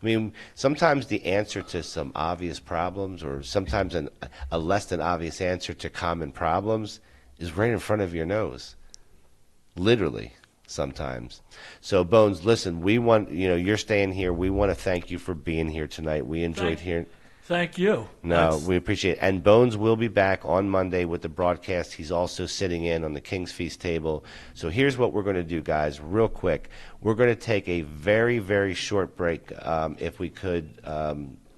I mean, sometimes the answer to some obvious problems, or sometimes a less than obvious answer to common problems, is right in front of your nose, literally. Sometimes. So Bones, listen, we want, you're staying here. We want to thank you for being here tonight. We enjoyed hearing. Thank you. No, we appreciate it. And Bones will be back on Monday with the broadcast. He's also sitting in on the King's Feast table. So here's what we're going to do, guys, real quick. We're going to take a very, very short break, if we could,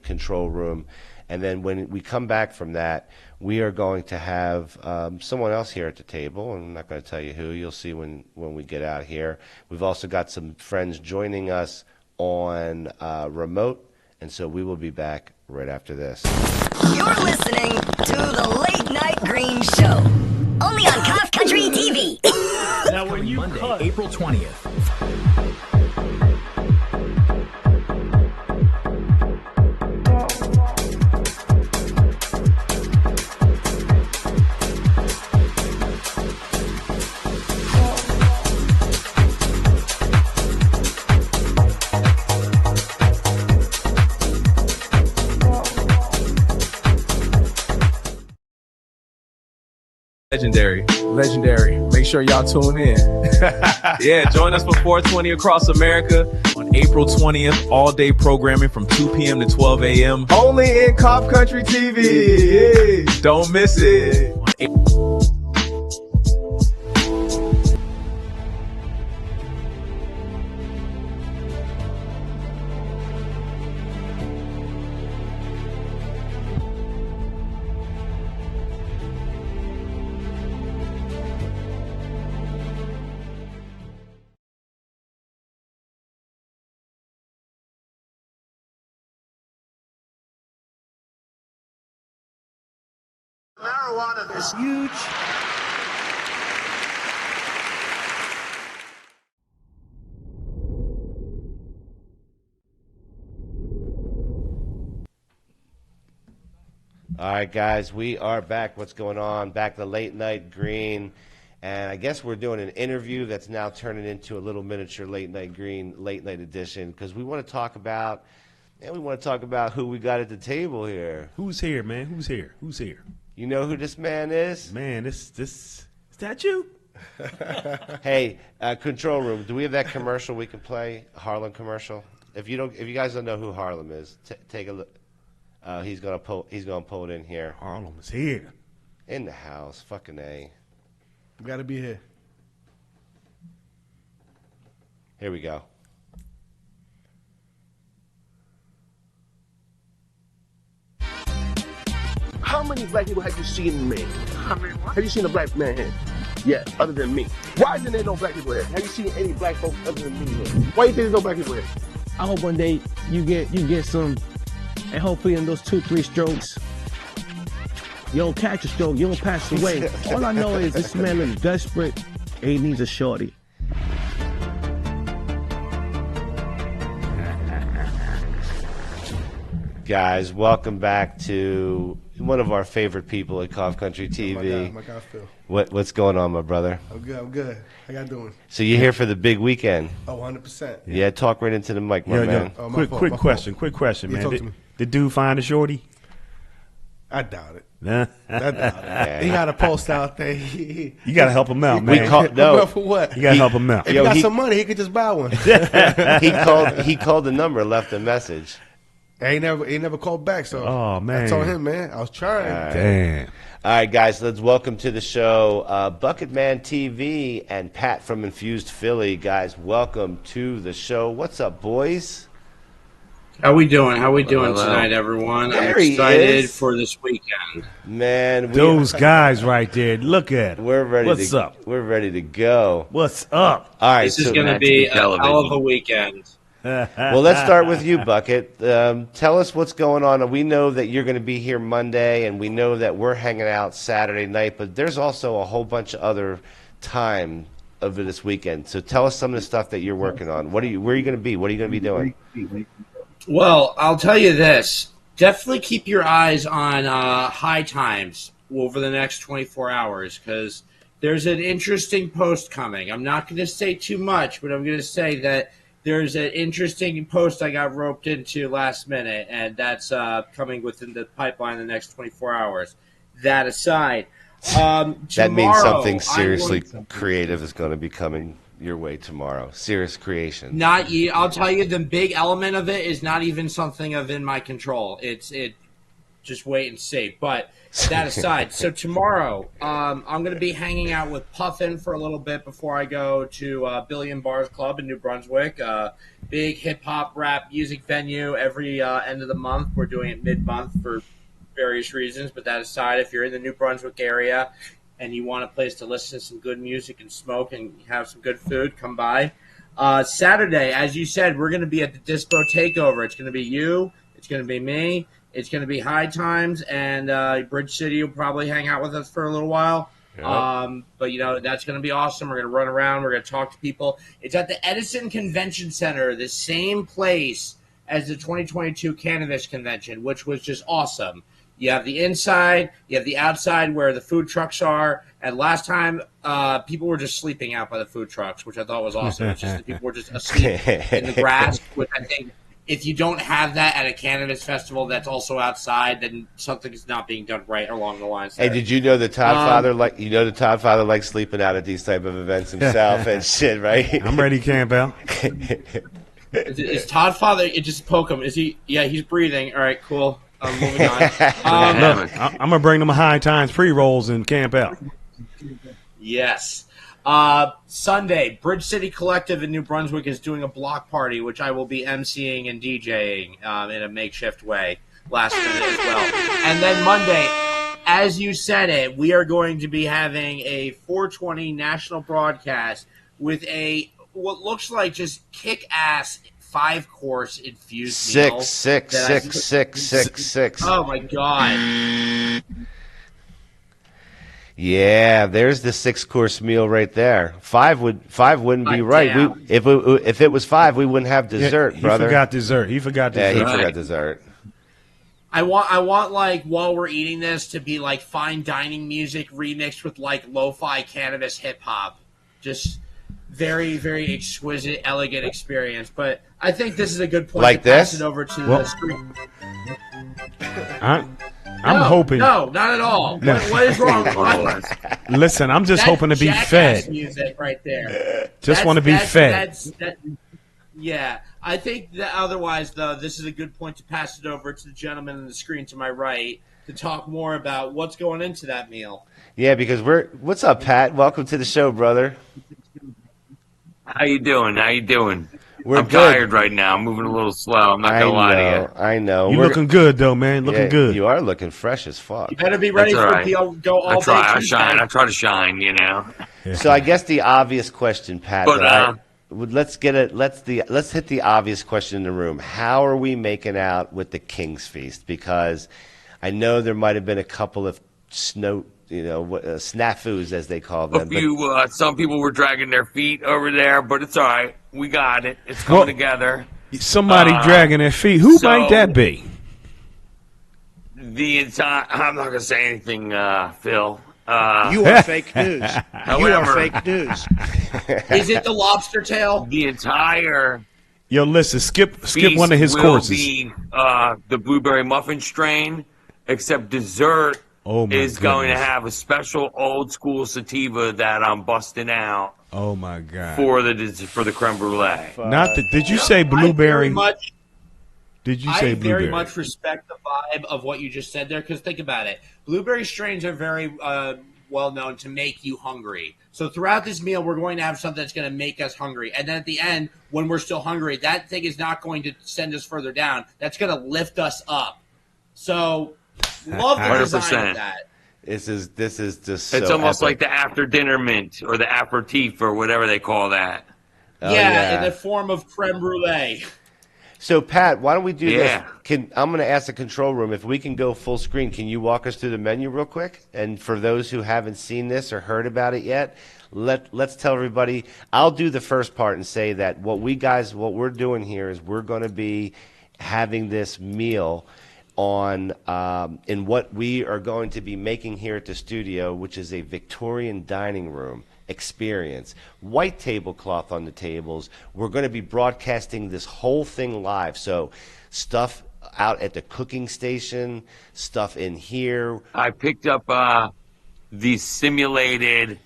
control room. And then when we come back from that, we are going to have someone else here at the table. I'm not going to tell you who. You'll see when we get out here. We've also got some friends joining us on remote, and so we will be back right after this. You're listening to the Late Night Green Show, only on Cough Country TV. Now, when you Monday, cut, April 20th. Legendary. Make sure y'all tune in. Yeah, join us for 420 across America on April 20th. All day programming from 2 p.m. to 12 a.m. Only in Cough Country TV. Don't miss it. Marijuana is huge. All right, guys, we are back. What's going on? Back to Late Night Green. And I guess we're doing an interview that's now turning into a little miniature Late Night Green, Late Night edition, because we want to talk about who we got at the table here. Who's here, man? Who's here? Who's here? You know who this man is? Man, is that you? Hey, control room, do we have that commercial we can play? Harlem commercial? If you guys don't know who Harlem is, take a look. He's gonna pull it in here. Harlem is here. In the house. Fucking A. We gotta be here. Here we go. How many black people have you seen in Maine? Have you seen a black man here? Yeah, other than me. Why isn't there no black people here? Have you seen any black folks other than me here? Why do you think there's no black people here? I hope one day you get some, and hopefully in those 2-3 strokes, you don't catch a stroke, you don't pass away. All I know is this man is desperate and he needs a shorty. Guys, welcome back to one of our favorite people at Cough Country TV. My God, Phil. What's going on, my brother? I'm good. How y'all doing? So you're here for the big weekend? Oh, 100%. Yeah, talk right into the mic, my man. Oh, quick question, Yeah, man. Did dude find a shorty? I doubt it. Nah. I doubt it. Yeah. He got a post out there. You got to help him out, man. For what? You got to help him out. If he got some money, he could just buy one. He called the number, left a message. He never called back, so oh, man. I told him, man, I was trying. Damn. All right, guys, let's welcome to the show Bucket Man TV and Pat from Infused Philly. Guys, welcome to the show. What's up, boys? How we doing tonight, everyone? I'm excited for this weekend. Man, those guys right there. Look at them. We're ready. What's up? We're ready to go. What's up? All right, this is going to be a hell of a weekend. Well, let's start with you, Bucket. Tell us what's going on. We know that you're going to be here Monday, and we know that we're hanging out Saturday night, but there's also a whole bunch of other time of this weekend. So tell us some of the stuff that you're working on. Where are you going to be? What are you going to be doing? Well, I'll tell you this. Definitely keep your eyes on High Times over the next 24 hours because there's an interesting post coming. I'm not going to say too much, but I'm going to say that there's an interesting post I got roped into last minute, and that's coming within the pipeline in the next 24 hours. That aside, that means something seriously creative is going to be coming your way tomorrow. Serious creation. I'll tell you, the big element of it is not even something in my control. It just wait and see. But that aside, so tomorrow I'm going to be hanging out with Puffin for a little bit before I go to Billion Bars Club in New Brunswick. Big hip-hop rap music venue every end of the month. We're doing it mid-month for various reasons. But that aside, if you're in the New Brunswick area and you want a place to listen to some good music and smoke and have some good food, come by. Saturday, as you said, we're going to be at the Dispo Takeover. It's going to be you. It's going to be me. It's going to be High Times, and Bridge City will probably hang out with us for a little while. Yep. But, that's going to be awesome. We're going to run around. We're going to talk to people. It's at the Edison Convention Center, the same place as the 2022 Cannabis Convention, which was just awesome. You have the inside, you have the outside where the food trucks are. And last time, people were just sleeping out by the food trucks, which I thought was awesome. It's just that people were just asleep in the grass, which I think if you don't have that at a cannabis festival that's also outside, then something is not being done right along the lines there. Hey, did you know the Todd Father likes sleeping out at these type of events himself and shit, right? I'm ready, Campbell. Is Todd Father? Just poke him. Is he? Yeah, he's breathing. All right, cool. Moving on. Look, I'm gonna bring them High Times pre-rolls and camp out. Yes. Sunday, Bridge City Collective in New Brunswick is doing a block party, which I will be emceeing and DJing in a makeshift way last minute as well. And then Monday, as you said it, we are going to be having a 420 national broadcast with what looks like just kick-ass 5-course infused meal. Six. Oh, my God. Yeah, there's the 6-course meal right there. Five wouldn't be right. If it was 5, we wouldn't have dessert, brother. He forgot dessert. Yeah, he forgot dessert. I want like while we're eating this to be like fine dining music remixed with like lo-fi cannabis hip hop. Just very, very exquisite, elegant experience. But I think this is a good point Like to pass this? it over to Well, the screen. I'm hoping. No, not at all. No. What is wrong? What? Listen, I'm just That's hoping to be jackass fed. music right there. Just want to be fed. Yeah, I think that otherwise, though, this is a good point to pass it over to the gentleman on the screen to my right to talk more about what's going into that meal. Yeah, because what's up, Pat? Welcome to the show, brother. How you doing? How you doing? We're I'm good. tired right now. I'm moving a little slow. I'm not gonna lie to you. I know. You looking good though, man. Looking good. You are looking fresh as fuck. You better be ready That's for all right. PL go all I try. day I Tuesday. shine. I try to shine. You know. So I guess the obvious question, Pat. But, Let's hit the obvious question in the room. How are we making out with the King's Feast? Because I know there might have been a couple of snafus as they call them. Some people were dragging their feet over there, but it's all right. We got it. It's coming together. Somebody dragging their feet. Who might that be? The entire. I'm not gonna say anything, Phil. You are fake news. You are However- fake news. Is it the lobster tail? The entire Yo, listen, skip feast one of his will courses. Be, the blueberry muffin strain, except dessert Oh my is going to goodness. have a special old school sativa that I'm busting out Oh my God. for the creme brulee. Not the, did you say blueberry? Did you say I blueberry? very much respect the vibe of what you just said there, because think about it. Blueberry strains are very well known to make you hungry. So throughout this meal, we're going to have something that's going to make us hungry. And then at the end, when we're still hungry, that thing is not going to send us further down. That's going to lift us up. So love the design 100%. of that. This is just It's so almost epic. like the after dinner mint or the aperitif or whatever they call that. Oh, yeah, in the form of creme brulee. So Pat, why don't we do Yeah. this? I'm going to ask the control room if we can go full screen. Can you walk us through the menu real quick? And for those who haven't seen this or heard about it yet, let's tell everybody. I'll do the first part and say that what we're doing here is we're going to be having this meal on in what we are going to be making here at the studio, which is a Victorian dining room experience. White tablecloth on the tables. We're going to be broadcasting this whole thing live. So stuff out at the cooking station, stuff in here. I picked up the simulated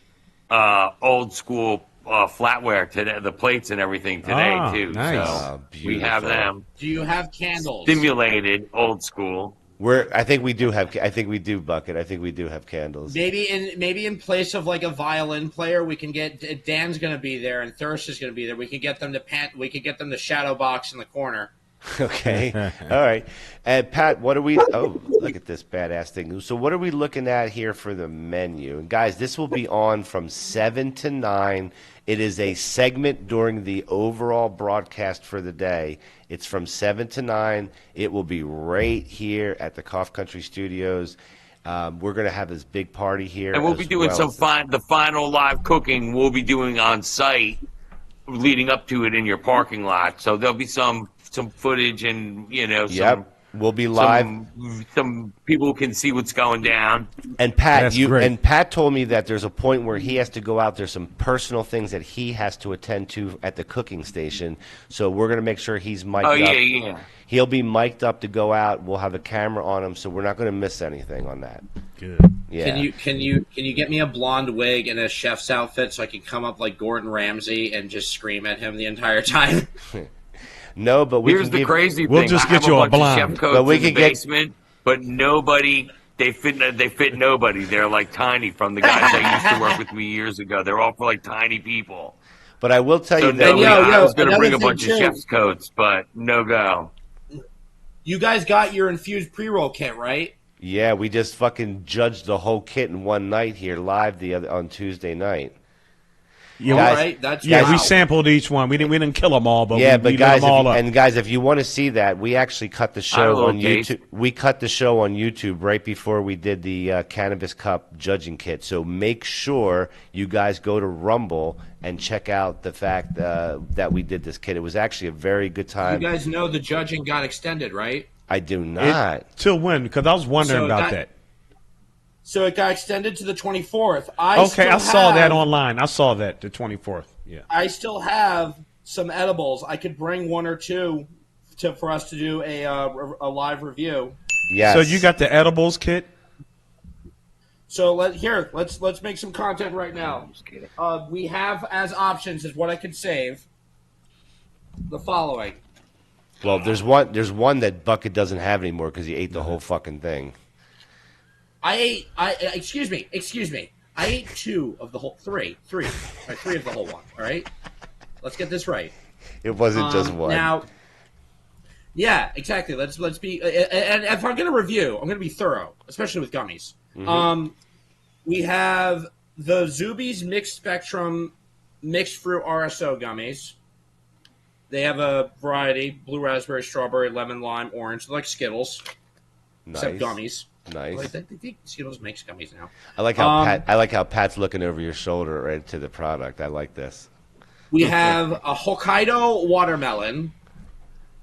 old school flatware today, the plates and everything today too. Nice. So we have them Do you have candles? simulated old school. I think we do, Bucket. I think we do have candles. Maybe in place of like a violin player, we can get Dan's going to be there and Thirst is going to be there. We could get them to shadow box in the corner. Okay. All right. And Pat, what are we? Oh, look at this badass thing. So, what are we looking at here for the menu? And guys, this will be on from 7 to 9. It is a segment during the overall broadcast for the day. It's from 7 to 9. It will be right here at the Cough Country Studios. We're going to have this big party here, And we'll be doing the final live cooking we'll be doing on site leading up to it in your parking lot. So there'll be some footage and, we'll be live. Some people can see what's going down. And Pat told me that there's a point where he has to go out. There's some personal things that he has to attend to at the cooking station. So we're going to make sure he's mic'd up. Yeah. He'll be mic'd up to go out. We'll have a camera on him, so we're not going to miss anything on that. Good. Yeah. Can you get me a blonde wig and a chef's outfit so I can come up like Gordon Ramsay and just scream at him the entire time? No, but Here's the crazy thing. We'll just I get have you a bunch of blonde. chef coats But we in the can get- basement, but nobody. They fit nobody. They're like tiny from the guys that used to work with me years ago. They're all for like tiny people. But I will tell So you that I was going to bring a another bunch thing, of too. chef's coats, but no go. You guys got your infused pre-roll kit, right? Yeah, we just fucking judged the whole kit in one night here live on Tuesday night. Yeah, All Guys- right, that's Yeah, we wow. sampled each one. We didn't kill them all, but Yeah, we but lit guys, them all up. if you want to see that, we actually cut the show will, on Case. YouTube. We cut the show on YouTube right before we did the Cannabis Cup judging kit. So make sure you guys go to Rumble and check out the fact that we did this kit. It was actually a very good You time. guys know the judging got extended, right? I do not. Till when? Because I was wondering about that. So it got extended to the 24th. I saw that online. I saw that, the 24th. Yeah. I still have some edibles. I could bring one or two for us to do a live review. Yes. So you got the edibles kit? So let's make some content right now. We have as options is what I could save. The following. Well, there's one that Bucket doesn't have anymore because he ate the whole fucking thing. Excuse me. I ate two of the whole three of the whole one. All right, let's get this right. It wasn't just one. Now, yeah, exactly. Let's be. And if I'm going to review, I'm going to be thorough, especially with gummies. Mm-hmm. We have the Zuby's Mixed Spectrum Mixed Fruit RSO gummies. They have a variety: blue raspberry, strawberry, lemon, lime, orange. They're like Skittles, except gummies. Nice. I think Skittles makes gummies now. I like how Pat's looking over your shoulder right to the product. I like this. We have a Hokkaido watermelon.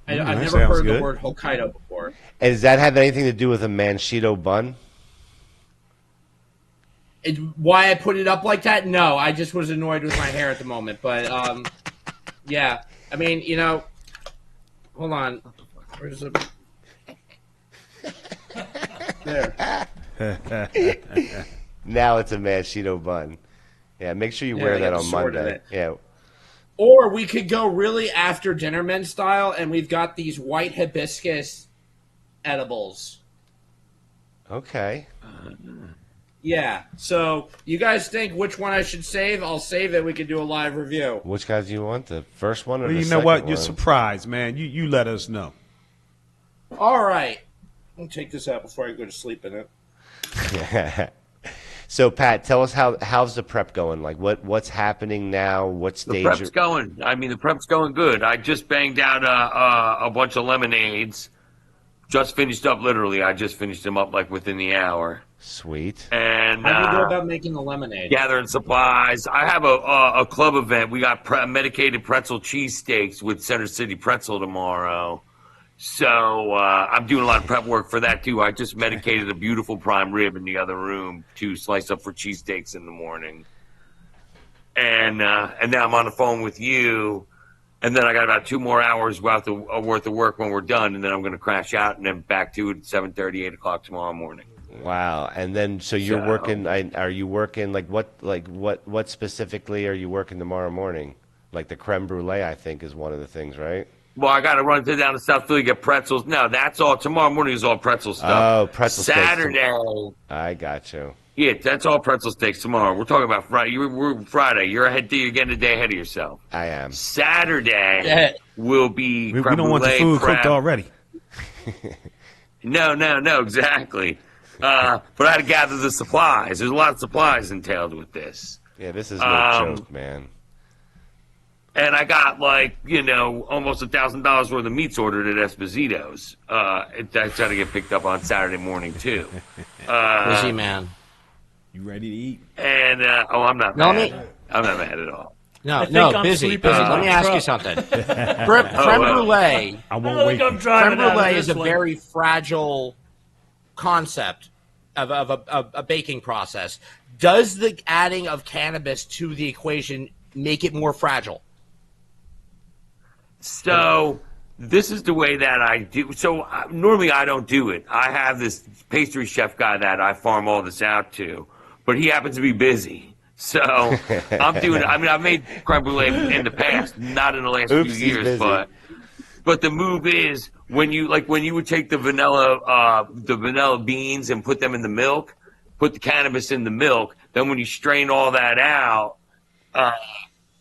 I've never heard the word Hokkaido before. And does that have anything to do with a Manchito bun? Why I put it up like that? No, I just was annoyed with my hair at the moment. But yeah, I mean, hold on. Where's the? There. Now it's a Manchito bun. Yeah, make sure you wear that on Monday. Yeah. Or we could go really after dinnerman style, and we've got these white hibiscus edibles. Okay. Yeah. So you guys think which one I should save? I'll save it. We can do a live review. Which guys do you want? The first one or well, the you second know what? one? You're surprised, man. You let us know. All right. I'll take this out before I go to sleep in it. So, Pat, tell us how's the prep going? Like, what's happening now? What stage? The prep's going. I mean, the prep's going good. I just banged out a bunch of lemonades. Just finished up, literally. I just finished them up like within the hour. Sweet. And how do you go about making the lemonade? Gathering supplies. I have a club event. We got medicated pretzel cheesesteaks with Center City Pretzel tomorrow. So I'm doing a lot of prep work for that, too. I just medicated a beautiful prime rib in the other room to slice up for cheesesteaks in the morning. And now I'm on the phone with you. And then I got about 2 more hours worth of work when we're done. And then I'm going to crash out and then back to it at 7:30, 8 o'clock tomorrow morning. Wow. And then so you're working. Are you working what specifically are you working tomorrow morning? Like the creme brulee, I think, is one of the things, right? Well, I got to run down to South Philly, get pretzels. No, that's all. Tomorrow morning is all pretzel stuff. Oh, pretzel Saturday. Steaks. I got you. Yeah, that's all pretzel steaks tomorrow. We're talking about Friday. We're Friday. You're getting a day ahead of yourself. I am. Saturday will be we don't want the food cooked already. No, exactly. But I had to gather the supplies. There's a lot of supplies entailed with this. Yeah, this is no joke, man. And I got almost $1,000 worth of meats ordered at Esposito's. That's got to get picked up on Saturday morning too. Busy man. You ready to eat? And I'm not mad. I'm not mad at all. No, busy. Let me ask you something. Creme brulee. I won't wait. Creme brulee is a very fragile concept of a baking process. Does the adding of cannabis to the equation make it more fragile? So this is the way that I do. So normally I don't do it. I have this pastry chef guy that I farm all this out to, but he happens to be busy. So I'm doing it. I mean, I've made creme brulee in the past, not in the last few years, but the move is when you would take the vanilla beans and put them in the milk, put the cannabis in the milk. Then when you strain all that out,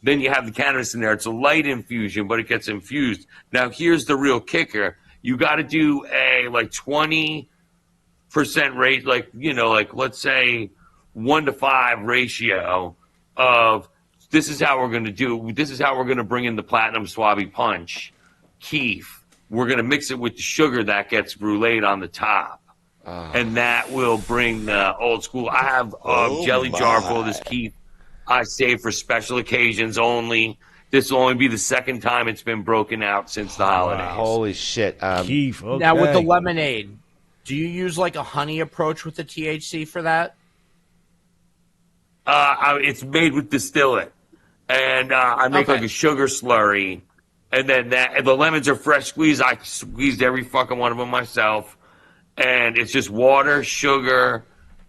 then you have the cannabis in there. It's a light infusion, but it gets infused. Now, here's the real kicker. You got to do a 20% rate, let's say 1-to-5 ratio of this is how we're going to do it. This is how we're going to bring in the Platinum Swabby Punch keef. We're going to mix it with the sugar that gets bruleed on the top. And that will bring the old school. I have a jelly jar full of this keef I save for special occasions only. This will only be the second time it's been broken out since the holidays. Holy shit. Keith, okay. Now with the lemonade, do you use like a honey approach with the THC for that? It's made with distillate, and I make like a sugar slurry, and then the lemons are fresh squeezed. I squeezed every fucking one of them myself, and it's just water, sugar,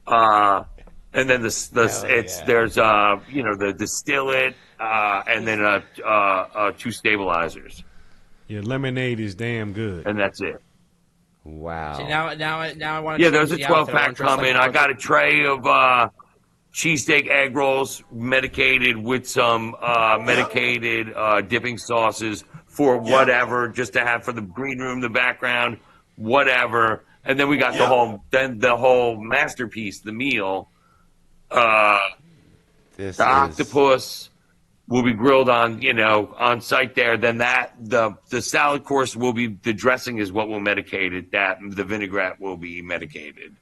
and then there's the distillate, and then 2 stabilizers. Your lemonade is damn good, and that's it. Wow. See, now I want to. Yeah, there's a 12-pack coming. I got a tray of cheesesteak egg rolls medicated with some medicated dipping sauces for whatever, just to have for the green room, the background, whatever. And then we got the whole masterpiece, the meal. The octopus will be grilled on site there. Then the salad course will be, the dressing is what will medicate it. That the vinaigrette will be medicated.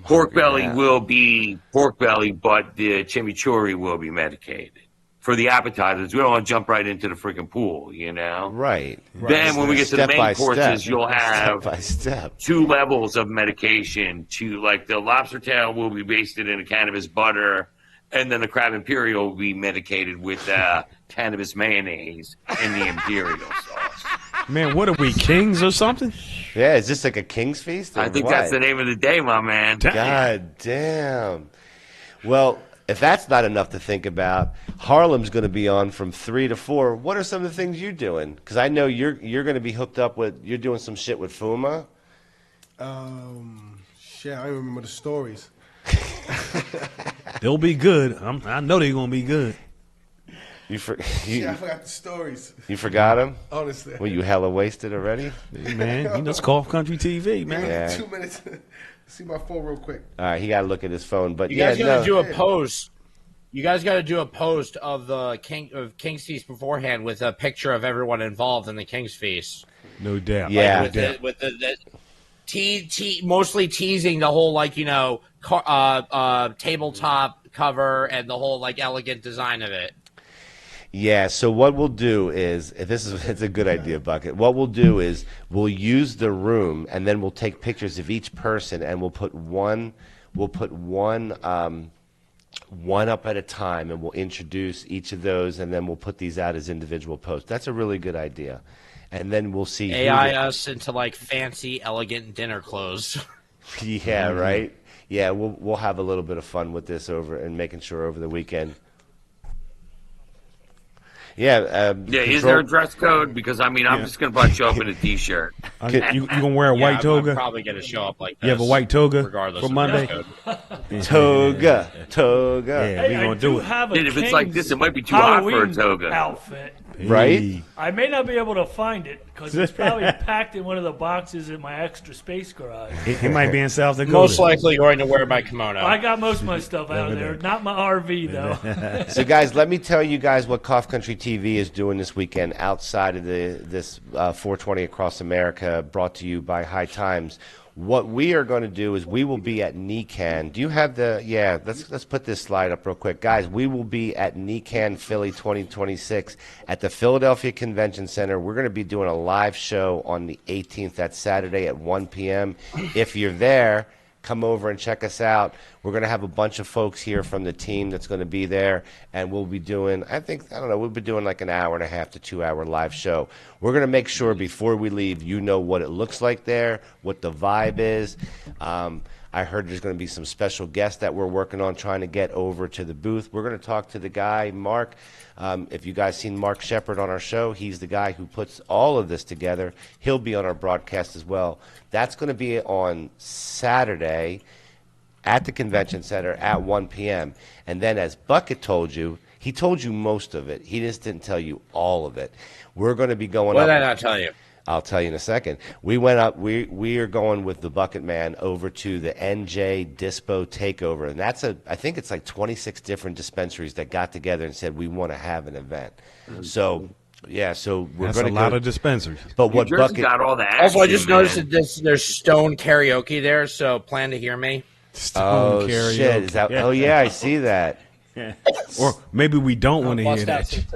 Pork belly will be pork belly, but the chimichurri will be medicated. For the appetizers, we don't want to jump right into the freaking pool, Right. Then when we get to the main courses, you'll have step by step 2 levels of medication. Like the lobster tail will be basted in a cannabis butter, and then the crab imperial will be medicated with cannabis mayonnaise and the imperial sauce. Man, what are we, kings or something? Yeah, is this like a king's feast? I think that's the name of the day, my man. God damn. Well, if that's not enough to think about, Harlem's going to be on from 3 to 4. What are some of the things you're doing? Because I know you're going to be hooked up with, you're doing some shit with Fuma. Shit, I don't remember the stories. They'll be good. I know they're going to be good. Shit, I forgot the stories. You forgot them? Honestly. Were you hella wasted already? Hey, man, that's Cough Country TV, man. Yeah. 2 minutes. See my phone real quick. All right, he got to look at his phone. But You guys got to do a post. You guys got to do a post of the King's Feast beforehand with a picture of everyone involved in the King's Feast. No doubt. Yeah. With the mostly teasing the whole tabletop cover and the whole elegant design of it. Yeah, so what we'll do is, it's a good idea, Bucket. What we'll do is we'll use the room, and then we'll take pictures of each person, and we'll put one up at a time, and we'll introduce each of those, and then we'll put these out as individual posts. That's a really good idea. And then we'll see AI us into fancy, elegant dinner clothes. Yeah, right. Yeah, we'll have a little bit of fun with this and making sure over the weekend. Yeah. Is there a dress code? Because I'm just gonna probably show up in a t-shirt. You gonna wear a white toga? I'm probably gonna show up like this. You have a white toga regardless for of Monday? Toga. Yeah, we gonna do it. If it's like this, it might be too hot for a toga. Outfit. Right? I may not be able to find it because it's probably packed in one of the boxes in my extra space garage. It might be in South Dakota. Most likely going to wear my kimono. I got most of my stuff out there. Not my RV, though. So, guys, let me tell you guys what Cough Country TV is doing this weekend outside of this 420 Across America, brought to you by High Times. What we are going to do is we will be at NECAN. Do you have the? Yeah, let's put this slide up real quick, guys. We will be at NECAN Philly 2026 at the Philadelphia Convention Center. We're going to be doing a live show on the 18th. That's Saturday at 1 p.m. If you're there, come over and check us out. We're going to have a bunch of folks here from the team that's going to be there, and we'll be doing, we'll be doing like an hour and a half to 2 hour live show. We're going to make sure before we leave, you know what it looks like there, what the vibe is. I heard there's going to be some special guests that we're working on trying to get over to the booth. We're going to talk to the guy, Mark. If you guys seen Mark Shepard on our show, he's the guy who puts all of this together. He'll be on our broadcast as well. That's going to be on Saturday at the Convention Center at 1 p.m. And then as Bucket told you, he told you most of it. He just didn't tell you all of it. We're going to be going What up. did I not tell you? I'll tell you in a second. We went up. We are going with the Bucket Man over to the NJ Dispo Takeover, and I think it's like 26 different dispensaries that got together and said we want to have an event. So yeah, so we're That's going to a lot of dispensaries. But what New Jersey Bucket got all the action, Also, I just man. noticed that there's Stone karaoke there, so plan to hear me. Oh karaoke. shit! Is that? Oh yeah, I see that. Or maybe we don't want to hear that.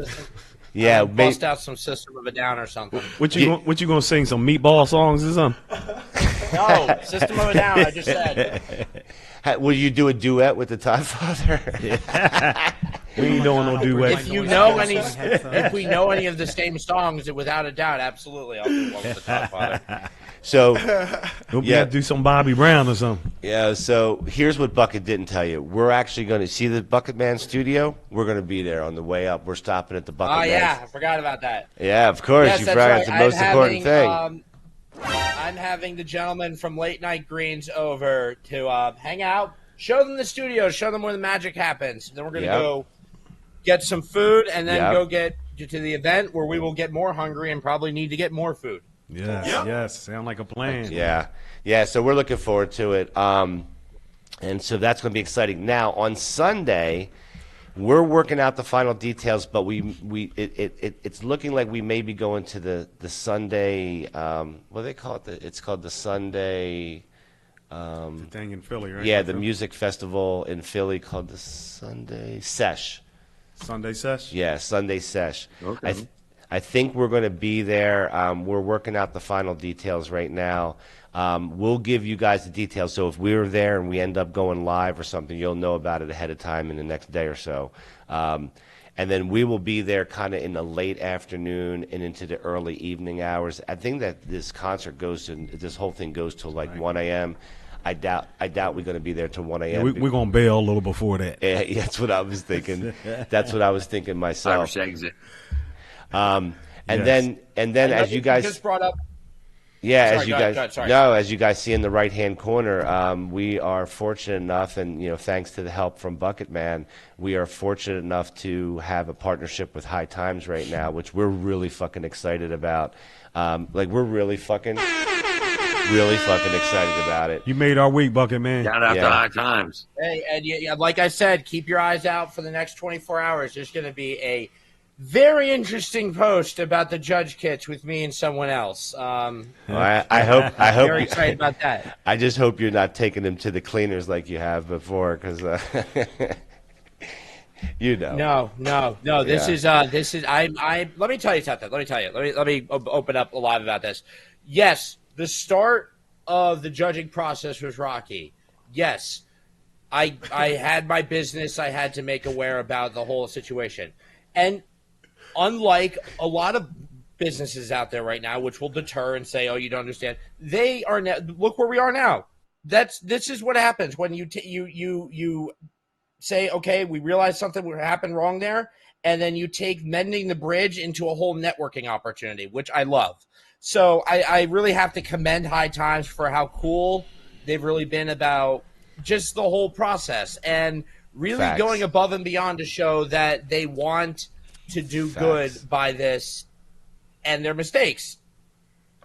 Yeah, bust out some System of a Down or something. What you gonna sing? Some meatball songs or something? No, System of a Down. I just said. Will you do a duet with the Godfather? We ain't doing no duet. If you know any, if we know any of the same songs, without a doubt, absolutely, I'll do one with the Godfather. So, we have to do some Bobby Brown or something. Yeah. So here's what Bucket didn't tell you. We're actually going to see the Bucket Man studio. We're going to be there on the way up. We're stopping at the Bucket Man. Oh yeah, I forgot about that. Yeah, of course. Yes, You that's forgot right. it's the most important thing. I'm having the gentlemen from Late Night Greens over to hang out, show them the studio, show them where the magic happens. Then we're going to go get some food and then go get to the event where we will get more hungry and probably need to get more food. Yes. Sound like a plan. Yeah. So we're looking forward to it. And so that's going to be exciting. Now on Sunday, we're working out the final details, but it's looking like we may be going to the Sunday. What do they call it? It's called the Sunday. The thing in Philly, right? Yeah, the music festival in Philly called the Sunday Sesh. Sunday Sesh? Yeah, Sunday Sesh. Okay. I think we're going to be there. We're working out the final details right now. We'll give you guys the details. So if we're there and we end up going live or something, you'll know about it ahead of time in the next day or so. And then we will be there kind of in the late afternoon and into the early evening hours. I think that this whole thing goes till like 1 a.m. I doubt we're going to be there till 1 a.m. Yeah, we're going to bail a little before that. Yeah, that's what I was thinking. That's what I was thinking myself. Irish exit. And then as you guys just brought up. Yeah, Sorry, as you go guys ahead, sorry. as you guys see in the right-hand corner, we are fortunate enough, and thanks to the help from Bucket Man, we are fortunate enough to have a partnership with High Times right now, which we're really fucking excited about. We're really fucking excited about it. You made our week, Bucket Man. Shout out to High Times. Hey, and like I said, keep your eyes out for the next 24 hours. There's going to be a very interesting post about the judge kits with me and someone else. I hope. Very excited about that. I just hope you're not taking them to the cleaners like you have before, because No. This is. I. Let me tell you something. Let me open up a lot about this. Yes, the start of the judging process was rocky. Yes, I had my business I had to make aware about the whole situation, and unlike a lot of businesses out there right now, which will deter and say, "Oh, you don't understand," they are now. Look where we are now. This is what happens when you say, "Okay, we realize something happened wrong there," and then you take mending the bridge into a whole networking opportunity, which I love. So I really have to commend High Times for how cool they've really been about just the whole process and really going above and beyond to show that they want to do good by this and their mistakes.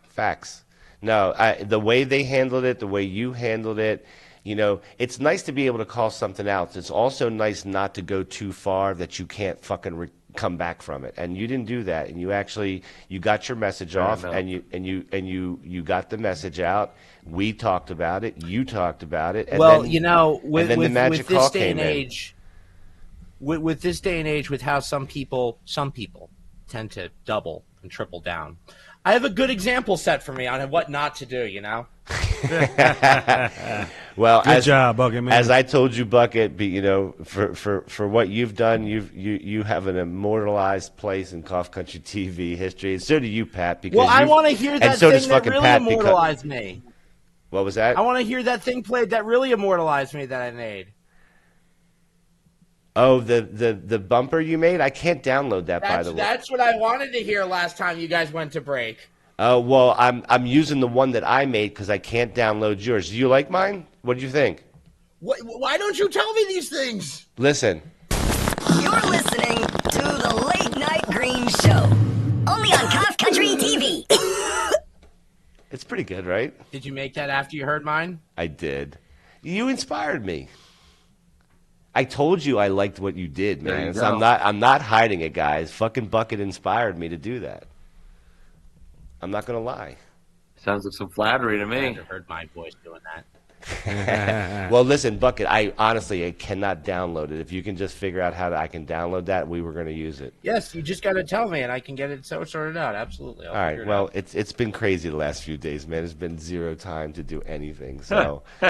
Facts. No, the way they handled it, the way you handled it, it's nice to be able to call something out. It's also nice not to go too far that you can't fucking come back from it. And you didn't do that. And you got your message off, and you got the message out. We talked about it. You talked about it. And with this day and age, with this day and age, with how some people tend to double and triple down, I have a good example set for me on what not to do. Well, good job, Bucket Man. As I told you, Bucket, for what you've done, you have an immortalized place in Cough Country TV history, and so do you, Pat. Because I want to hear that so thing that really immortalized me. What was that? I want to hear that thing played that really immortalized me that I made. Oh, the bumper you made? I can't download that, by the way. That's what I wanted to hear last time you guys went to break. Oh, well, I'm using the one that I made because I can't download yours. Do you like mine? What do you think? Why don't you tell me these things? Listen. You're listening to the Late Night Green Show, only on Cough Country TV. It's pretty good, right? Did you make that after you heard mine? I did. You inspired me. I told you I liked what you did, man. So I'm not hiding it, guys. Fucking Bucket inspired me to do that. I'm not gonna lie. Sounds like some flattery to me. I heard my voice doing Well, listen, Bucket, I cannot download it. If you can just figure out how I can download that, we were going to use it. Yes, you just got to tell me, and I can get it sorted out. Absolutely. All right. Well, it's been crazy the last few days, man. There's been zero time to do anything. So You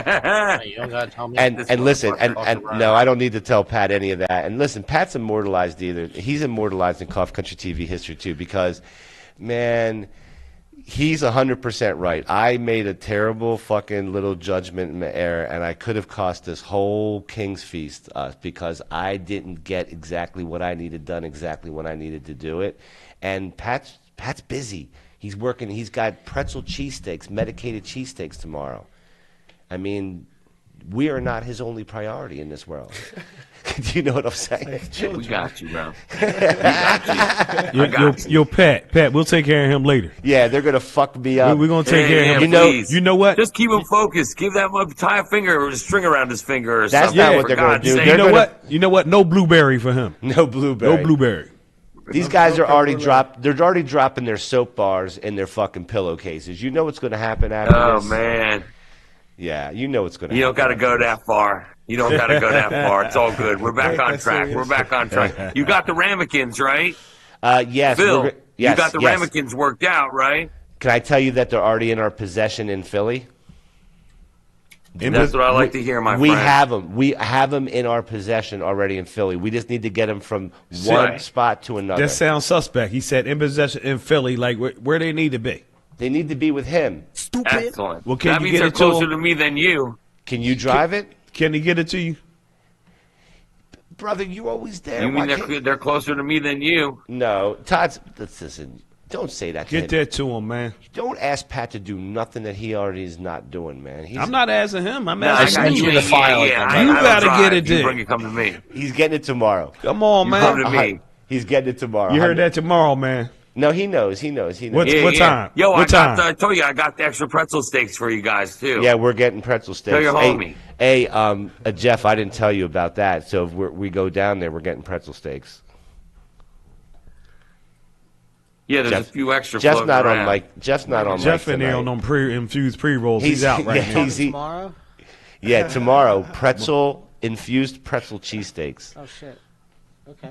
don't got to tell me. and listen, and no, I don't need to tell Pat any of that. And listen, Pat's immortalized either. He's immortalized in Cough Country TV history too, because, man, he's 100% right. I made a terrible fucking little judgment error, and I could have cost this whole King's Feast because I didn't get exactly what I needed done exactly when I needed to do it. And Pat's busy. He's working. He's got pretzel cheesesteaks, medicated cheesesteaks tomorrow. I mean, we are not his only priority in this world. Do you know what I'm saying? We got you, bro. Yo, Pat, we'll take care of him later. Yeah, they're gonna fuck me up. We're gonna take care of him. You know what? Just keep him focused. Give that one, tie a finger or a string around his finger or That's something. not what they're gonna do. You know what? No blueberry for him. No blueberry. No blueberry. These guys are already They're already dropping their soap bars in their fucking pillowcases. You know what's gonna happen after this? Oh man. Yeah, you know what's gonna happen. You don't got to go that far. You don't got to go that far. It's all good. We're back on track. We're back on track. You got the ramekins, right? Yes. Phil, yes, you got the ramekins worked out, right? Can I tell you that they're already in our possession in Philly? That's what I like to hear, my we friend. have them. We have them in our possession already in Philly. We just need to get them from one spot to another. That sounds suspect. He said in possession in Philly, like where they need to be. They need to be with him. Stupid. Excellent. Well, can that you means get they're it to closer him? to me than you. Can you drive it? Can he get it to you? Brother, you always there. You mean they're closer to me than you? No. Todd's, listen, don't say that to him. Get that to him, man. Don't ask Pat to do nothing that he already is not doing, man. I'm not asking him. I'm No, I asking got you. you in the file. You got to get it You there. bring it, come to me. He's getting it tomorrow. Come on, man. Come to me. He's getting it tomorrow. You heard that tomorrow, man. No, he knows. He knows. He knows. What time? Yo, What time? I told you I got the extra pretzel steaks for you guys too. Yeah, we're getting pretzel steaks. Tell your homie. Hey, Jeff, I didn't tell you about that. So if we go down there, we're getting pretzel steaks. Yeah, there's a few extra. Jeff's floating not around. on Mike. Jeff's not on. Jeff Mike in there on them infused pre-rolls. He's out right now. Tomorrow? Yeah, tomorrow. Infused pretzel cheesesteaks. Oh, shit. Okay.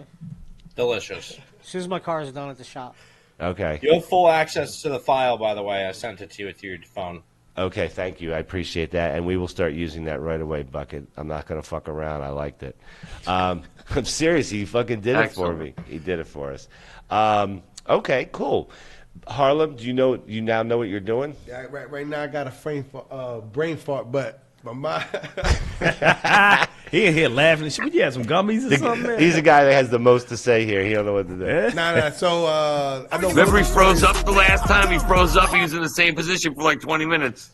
Delicious. As soon as my car is done at the shop. Okay. You have full access to the file, by the way. I sent it to you with your phone. Okay, thank you. I appreciate that, and we will start using that right away, Bucket. I'm not going to fuck around. I liked it. I'm serious. He fucking did it for me. He did it for us. Okay, cool. Harlem, you now know what you're doing? Yeah, right now I got a brain fart, but my mind. He in here laughing. Should we have some gummies or something? Man? He's the guy that has the most to say here. He don't know what to do. Nah. So I know. Remember he froze up the last time? He froze up. He was in the same position for like 20 minutes.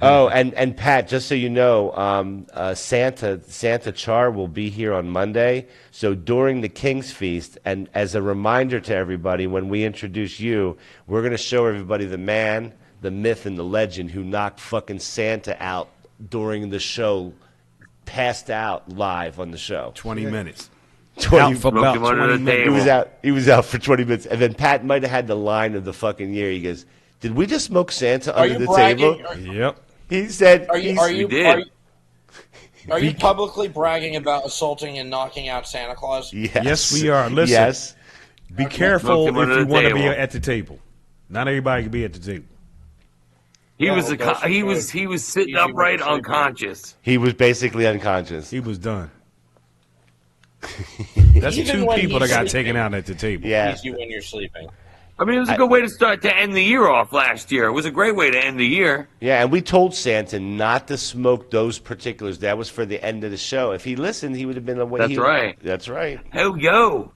Oh, and Pat, just so you know, Santa Char will be here on Monday. So during the King's Feast, and as a reminder to everybody, when we introduce you, we're going to show everybody the man, the myth, and the legend who knocked fucking Santa out during the show, passed out live on the show. 20 minutes. 20 Out for about 20 minutes. He was out for 20 minutes. And then Pat might have had the line of the fucking year. He goes, "Did we just smoke Santa under the table?" Yep. He said, Are you publicly bragging about assaulting and knocking out Santa Claus? Yes, we are. Listen, Yes. be careful if Smoke him you under want the to be table. at the table. Not everybody can be at the table. He was sitting upright, unconscious. He was basically unconscious. He was done. That's Even two when people that he's got sleeping. taken out at the table. Yeah. Tease you when you're sleeping. I mean, it was a good way to end the year off last year. It was a great way to end the year. Yeah, and we told Santa not to smoke those particulars. That was for the end of the show. If he listened, he would have been the way. That's right. That's right. Oh, yo,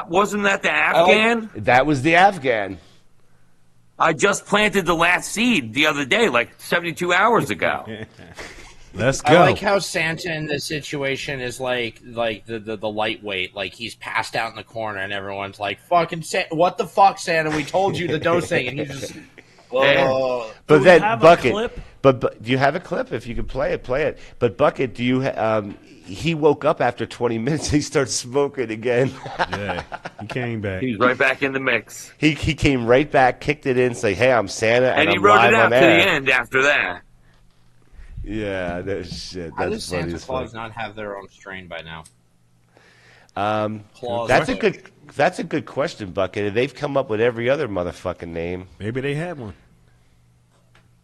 wasn't that the Afghan? That was the Afghan. I just planted the last seed the other day, like 72 hours ago. Let's I go. like how Santa in this situation is like the lightweight, like he's passed out in the corner, and everyone's like, "Fucking what the fuck, Santa? We told you the dosing," and he's just. But then have a Bucket. clip? But do you have a clip? If you can play it, play it. But Bucket, do you? He woke up after 20 minutes. He started smoking again. Yeah, he came back. He's right back in the mix. He came right back, kicked it in, say, "Hey, I'm Santa," And he I'm rode live it out on to air. the end after that. Yeah, no shit. How That's does funny Santa as Claus fuck. not have their own strain by now? That's a good question, Bucket. They've come up with every other motherfucking name. Maybe they have one.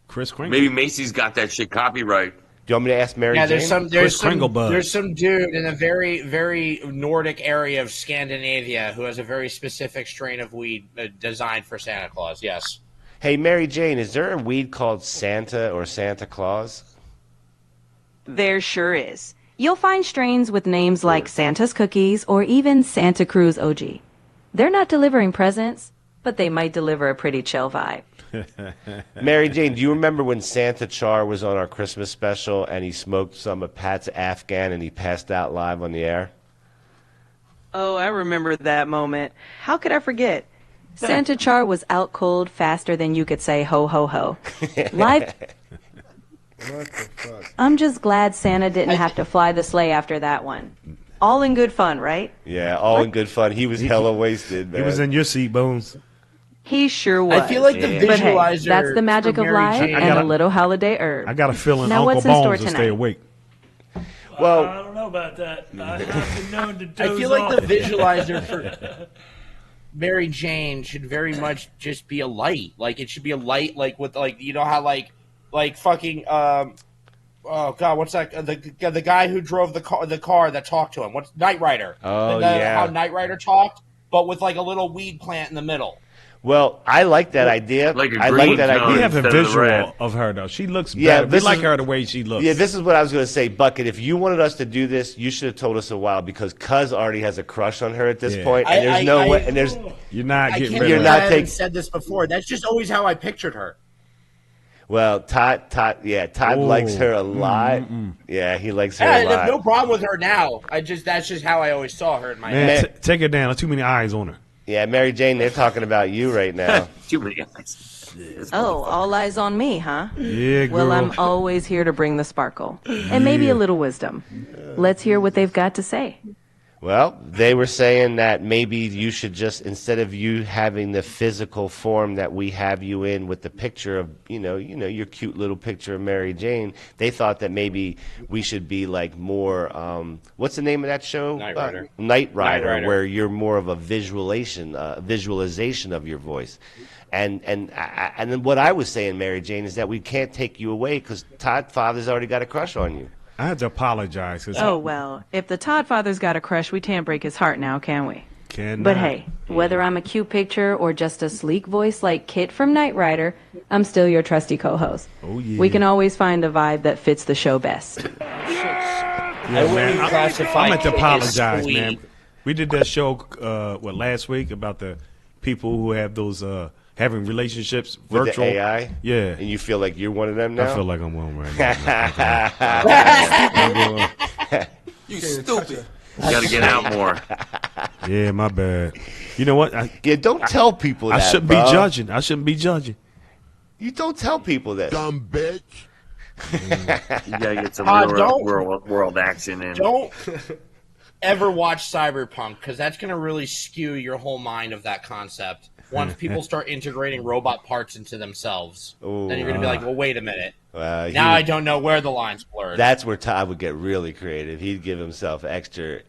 Chris Kringle. Maybe Macy's got that shit copyright. Do you want me to ask Mary Jane? Chris Kringlebug. There's some dude in a very, very Nordic area of Scandinavia who has a very specific strain of weed designed for Santa Claus. Yes. Hey, Mary Jane, is there a weed called Santa or Santa Claus? There sure is. You'll find strains with names like Santa's Cookies or even Santa Cruz OG. They're not delivering presents, but they might deliver a pretty chill vibe. Mary Jane, do you remember when Santa Char was on our Christmas special and he smoked some of Pat's Afghan and he passed out live on the air? Oh, I remember that moment. How could I forget? Santa Char was out cold faster than you could say ho ho ho. Live. What the fuck? I'm just glad Santa didn't have to fly the sleigh after that one. All in good fun, right? Yeah, all in good fun. He was hella wasted, man. He was in your seat, Bones. He sure was. I feel like the visualizer. But hey, that's the magic for of Mary life Jane- and a little holiday herb. I got a feeling Now, Uncle what's in store Bones will stay tonight? awake. Well, I don't know about that. I have been known to doze I feel like the off. visualizer for Mary Jane should very much just be a light. Like it should be a light, like with like you know how like fucking oh god, what's that? The guy who drove the car that talked to him. What's Knight Rider? Oh, yeah. How Knight Rider talked, but with like a little weed plant in the middle. Well, I like that idea. Like a I green like that cone. idea. We have a Instead of the visual red. of her, though. She looks Yeah, better. We this like is- her the way she looks. Yeah, this is what I was going to say, Bucket. If you wanted us to do this, you should have told us a while because Cuz already has a crush on her at this Yeah. point, and there's no way. And there's You're not I getting can't rid You're of believe her. I not haven't take- said this before. That's just always how I pictured her. well, Todd Oh. likes her a lot. Yeah, he likes her Yeah, a I have lot. no problem with her now. That's just how I always saw her in my Man, head. take her down. There's too many eyes on her. Yeah, Mary Jane, they're talking about you right now. Too many eyes. Oh, all eyes on me, huh? Yeah, girl. Well, I'm always here to bring the sparkle. And maybe a little wisdom. Let's hear what they've got to say. Well, they were saying that maybe you should just, instead of you having the physical form that we have you in with the picture of, you know, your cute little picture of Mary Jane, they thought that maybe we should be like more, what's the name of that show? Knight Rider. Knight Rider, Rider. where you're more of a visualization of your voice. And then what I was saying, Mary Jane, is that we can't take you away because Todd Father's already got a crush on you. I had to apologize. 'Cause Oh, well, if the Todd father's got a crush, we can't break his heart now, can we? cannot. But hey, whether I'm a cute picture or just a sleek voice like Kit from Knight Rider, I'm still your trusty co-host. Oh, yeah. We can always find the vibe that fits the show best. I wouldn't classify I'm going to Kit as apologize, sweet. man. We did that show, last week about the people who have those, having relationships With virtual. the AI? Yeah. And you feel like you're one of them now? I feel like I'm one right now. You stupid. You got to get out more. Yeah, my bad. You know what? Yeah, don't tell people that, I shouldn't bro. be judging. I shouldn't be judging. You don't tell people this. Dumb bitch. You got to get some Todd, real don't- world action in. Don't ever watch Cyberpunk because that's going to really skew your whole mind of that concept. Once people start integrating robot parts into themselves, then you're going to be like, well, wait a minute. Now I don't know where the line's blurred. That's where Todd would get really creative. He'd give himself extra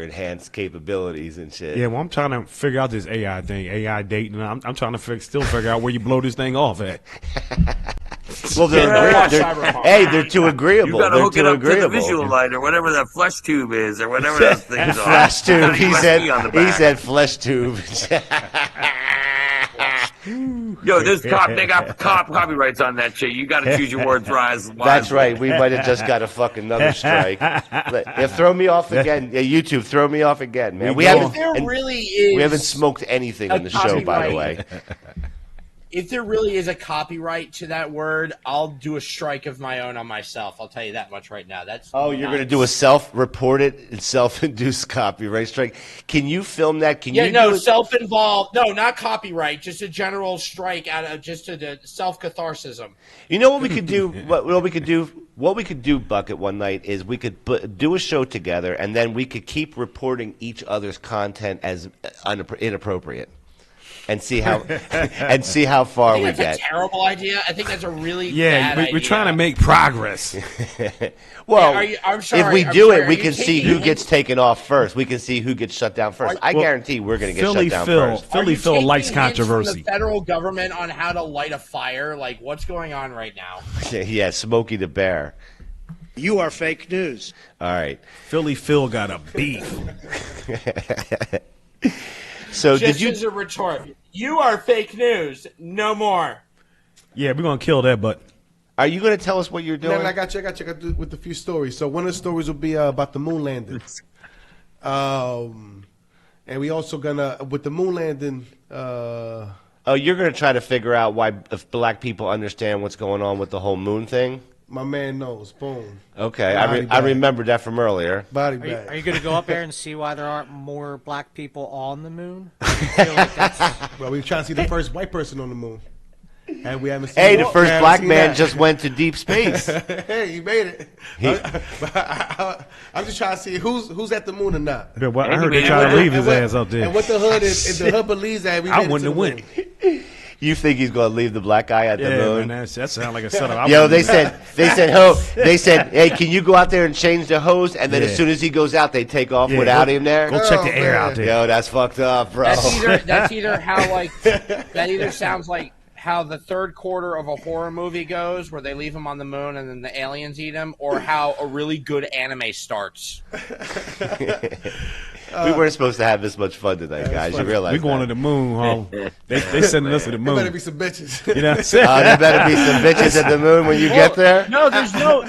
enhanced capabilities and shit. Yeah, well, I'm trying to figure out this AI thing, AI dating. I'm trying to still figure out where you blow this thing off at. Well, they're too agreeable. You got to They're hook it too up to the agreeable. visual light or whatever that flesh tube is or whatever those things are. Flesh tube. He USB on the back. said flesh tube. Yo, they got copyrights on that shit. You got to choose your words wisely. That's right. We might have just got a fucking another strike. Yeah, throw me off again. Yeah, YouTube, throw me off again, man. We haven't smoked anything on the show, by the way. If there really is a copyright to that word, I'll do a strike of my own on myself. I'll tell you that much right now. That's you're going to do a self-reported and self-induced copyright strike. Can you film that? Can you? No, self-involved. No, not copyright. Just a general strike out of just a self-catharsism. You know what we could do? What we could do, Bucket, one night is we could do a show together, and then we could keep reporting each other's content as inappropriate. and see how far we That's get. a terrible idea. I think that's a really Yeah, bad we're trying to make progress. Well, I'm sorry, if we I'm do sorry, it, we are you can see taking who in- gets taken off first. We can see who gets shut down first. I guarantee we're going to get Philly shut down Phil, first. Philly Are you Phil taking likes hints from controversy. the federal government on how to light a fire? Like, what's going on right now? Yeah, Smokey the Bear. You are fake news. All right. Philly Phil got a beef. So Just did you? as a retort, you are fake news. No more. Yeah, we're gonna kill that, but Are you going to tell us what you're doing? Man, I got you with a few stories. So one of the stories will be about the moon landing. And we also gonna with the moon landing. Oh, you're going to try to figure out why if black people understand what's going on with the whole moon thing? My man knows. Boom. Okay, Body I bag. remembered that from earlier. Body Are you, bag. are you going to go up there and see why there aren't more black people on the moon? I feel like that's Well, we're trying to see the first white person on the moon. And we haven't seen Hey, the we first haven't black seen man that. just went to deep space. Hey, he made it. I'm just trying to see who's at the moon or not. Yeah, well, I heard they trying to leave his ass up there. And what the hood is, if the hood believes that, we I made it wouldn't to have the went. moon. You think he's going to leave the black guy at the Yeah, moon? man, that sounds like a setup. Yo, they said, hey, can you go out there and change the hose? And then Yeah. as soon as he goes out, they take off Yeah, without go- him there. go check the air out there. Yo, that's fucked up, bro. That's either how like that either sounds like how the third quarter of a horror movie goes, where they leave him on the moon and then the aliens eat him, or how a really good anime starts. We weren't supposed to have this much fun tonight, guys. You realize we going that. to the moon, Harlem. They sending us to the There moon. better be some bitches. You know what I'm saying? There better be some bitches at the moon when you get there. No, there's no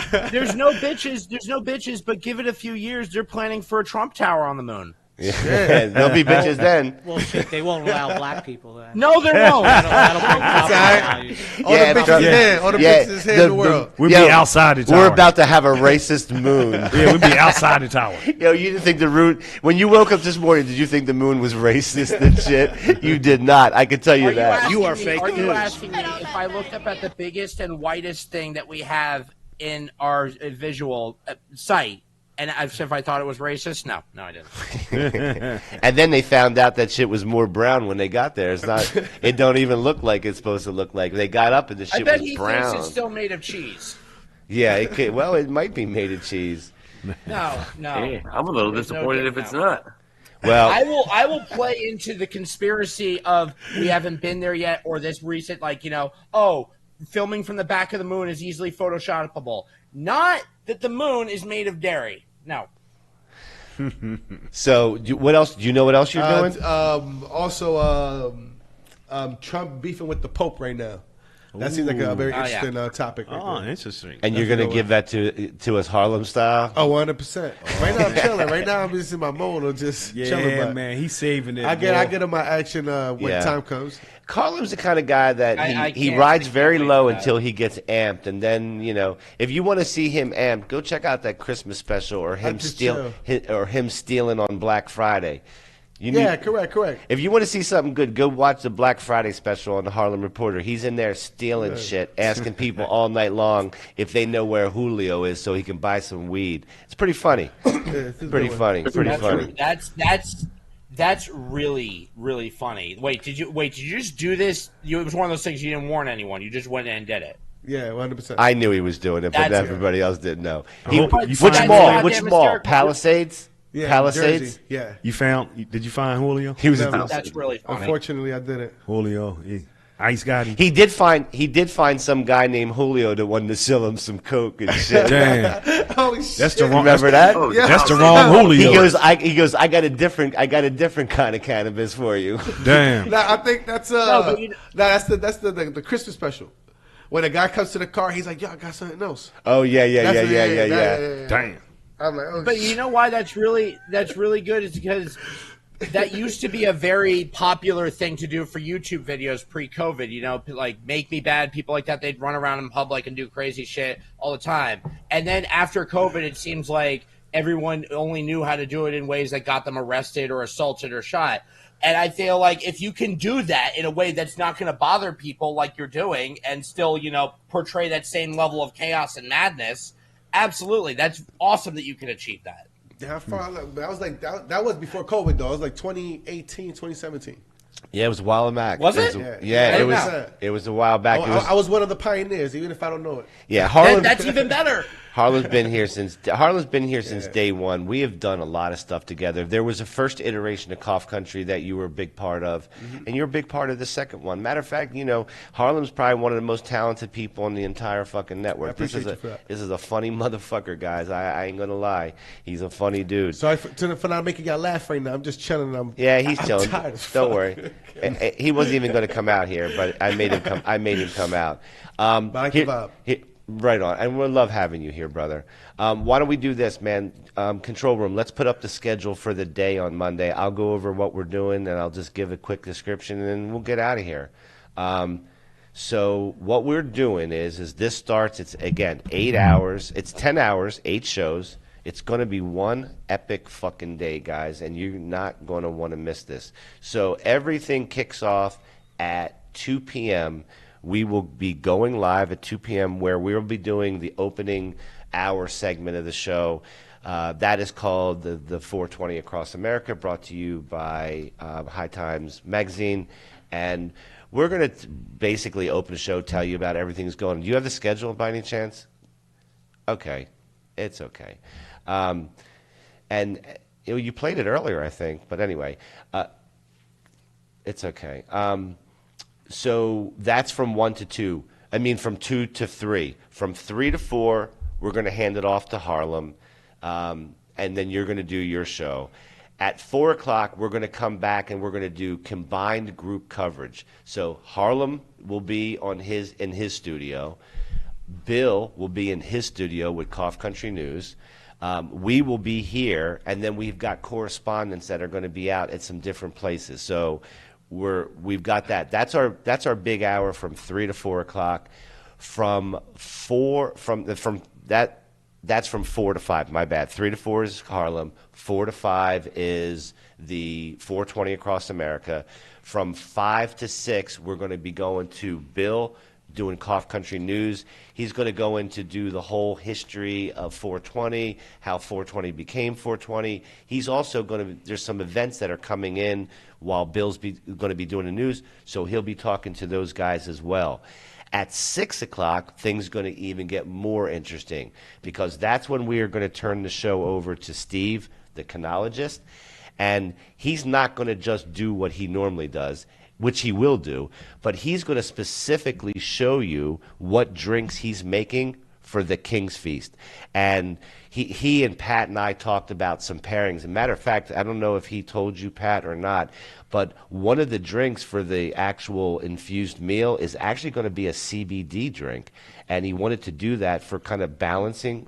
bitches. But give it a few years, they're planning for a Trump Tower on the moon. Yeah, there'll be bitches then. well, shit, they won't allow black people then. No, they won't. That'll bring It's property all right. values. All the bitches is here. All the bitches is here in the world. We'll be outside the tower. We're about to have a racist moon. Yeah, we'll be outside the tower. Yo, you didn't think the root when you woke up this morning? Did you think the moon was racist and shit? You did not. I can tell you that. You are fake Are you news. asking me if I looked up at the biggest and whitest thing that we have in our visual site, and if I thought it was racist? No, I didn't. And then they found out that shit was more brown when they got there. It's not. It don't even look like it's supposed to look like. They got up and the I shit bet was he brown. thinks it's still made of cheese. Yeah, it could, well, it might be made of cheese. No. Hey, I'm a little There's no disappointed getting if it's out. not. Well, I will play into the conspiracy of we haven't been there yet, or this recent, filming from the back of the moon is easily photoshoppable. Not that the moon is made of dairy. No. So, what else? Do you know what else you're doing? Trump beefing with the Pope right now. That seems like a very interesting topic. Right there. Interesting. And you're gonna give that to us Harlem style? Oh, 100%. Right now I'm chilling. Right now I'm just in my mode of just chilling. Yeah, But man, he's saving it. I get him my action when Yeah. time comes. Harlem's the kind of guy that I he can't- rides I very can't low wait for that. until he gets amped, and then if you want to see him amped, go check out that Christmas special or him just stealing on Black Friday. Correct. If you want to see something good, go watch the Black Friday special on the Harlem Reporter. He's in there stealing shit, asking people all night long if they know where Julio is so he can buy some weed. It's pretty funny. Pretty funny. That's really, really funny. Wait, did you just do this? It was one of those things you didn't warn anyone. You just went in and did it. Yeah, 100%. I knew he was doing it, but That's- everybody else didn't know. Which Which mall? goddamn Which mall? hysterical. Palisades? Yeah, Palisades? Jersey. Yeah. Did you find Julio? He was No, in Palisades. That's really funny. Unfortunately, I didn't. Julio. Ice got him. He did find some guy named Julio that wanted to sell him some coke and shit. Damn. Holy shit. That's the wrong. Remember that? Oh, Yeah. That's the wrong Julio. He goes. I got a different kind of cannabis for you. Damn. Nah, I think that's but that's the Christmas special. When a guy comes to the car, he's like, "Yo, I got something else." Oh yeah. That's Damn. I'm like, oh, But you know why that's really good is because that used to be a very popular thing to do for YouTube videos pre-COVID. Like Make Me Bad, people like that. They'd run around in public and do crazy shit all the time. And then after COVID, it seems like everyone only knew how to do it in ways that got them arrested or assaulted or shot. And I feel like if you can do that in a way that's not going to bother people like you're doing and still, portray that same level of chaos and madness, absolutely. That's awesome that you can achieve that. how far? That was like that was before COVID though. It was like 2018, 2017. Yeah, it was a while back. Was it? Yeah, Yeah. it was a while back. I was one of the pioneers, even if I don't know it. Yeah, Harlem. That's even better. Harlem's been here since day one. We have done a lot of stuff together. There was a first iteration of Cough Country that you were a big part of, and you're a big part of the second one. Matter of fact, Harlem's probably one of the most talented people on the entire fucking network. This is a funny motherfucker, guys. I ain't gonna lie. He's a funny dude. Sorry for not making y'all laugh right now. I'm just chilling. He's chilling. Don't worry. He wasn't even going to come out here, but I made him come out. Right on, and we'll love having you here, brother. Why don't we do this, man? Control room, let's put up the schedule for the day on Monday. I'll go over what we're doing, and I'll just give a quick description, and then we'll get out of here. So what we're doing is this starts, it's, again, 8 hours. It's 10 hours, 8 shows. It's going to be one epic fucking day, guys, and you're not going to want to miss this. So everything kicks off at 2 p.m., we will be going live at 2 p.m. where we'll be doing the opening hour segment of the show. That is called the 420 Across America, brought to you by High Times Magazine. And we're going to basically open the show, tell you about everything that's going on. Do you have the schedule by any chance? Okay. It's okay. And you played it earlier, I think. But anyway, it's okay. So that's from 1 to 2. I mean, from 2 to 3. From 3 to 4, we're going to hand it off to Harlem, and then you're going to do your show. At 4 o'clock, we're going to come back and we're going to do combined group coverage. So Harlem will be in his studio. Bill will be in his studio with Cough Country News. We will be here, and then we've got correspondents that are going to be out at some different places. So we've got that. That's our big hour from 3 to 4 o'clock. That's from 4 to 5. My bad. 3 to 4 is Harlem. 4 to 5 is the 420 Across America. From 5 to 6, we're going to be going to Bill doing Cough Country News. He's going to go in to do the whole history of 420, how 420 became 420. He's also going to, there's some events that are coming in while Bill's going to be doing the news, so he'll be talking to those guys as well. At 6 o'clock, things are going to even get more interesting, because that's when we are going to turn the show over to Steve, the canologist, and he's not going to just do what he normally does, which he will do, but he's going to specifically show you what drinks he's making for the King's Feast. And he and Pat and I talked about some pairings. As a matter of fact, I don't know if he told you, Pat, or not, but one of the drinks for the actual infused meal is actually going to be a CBD drink. And he wanted to do that for kind of balancing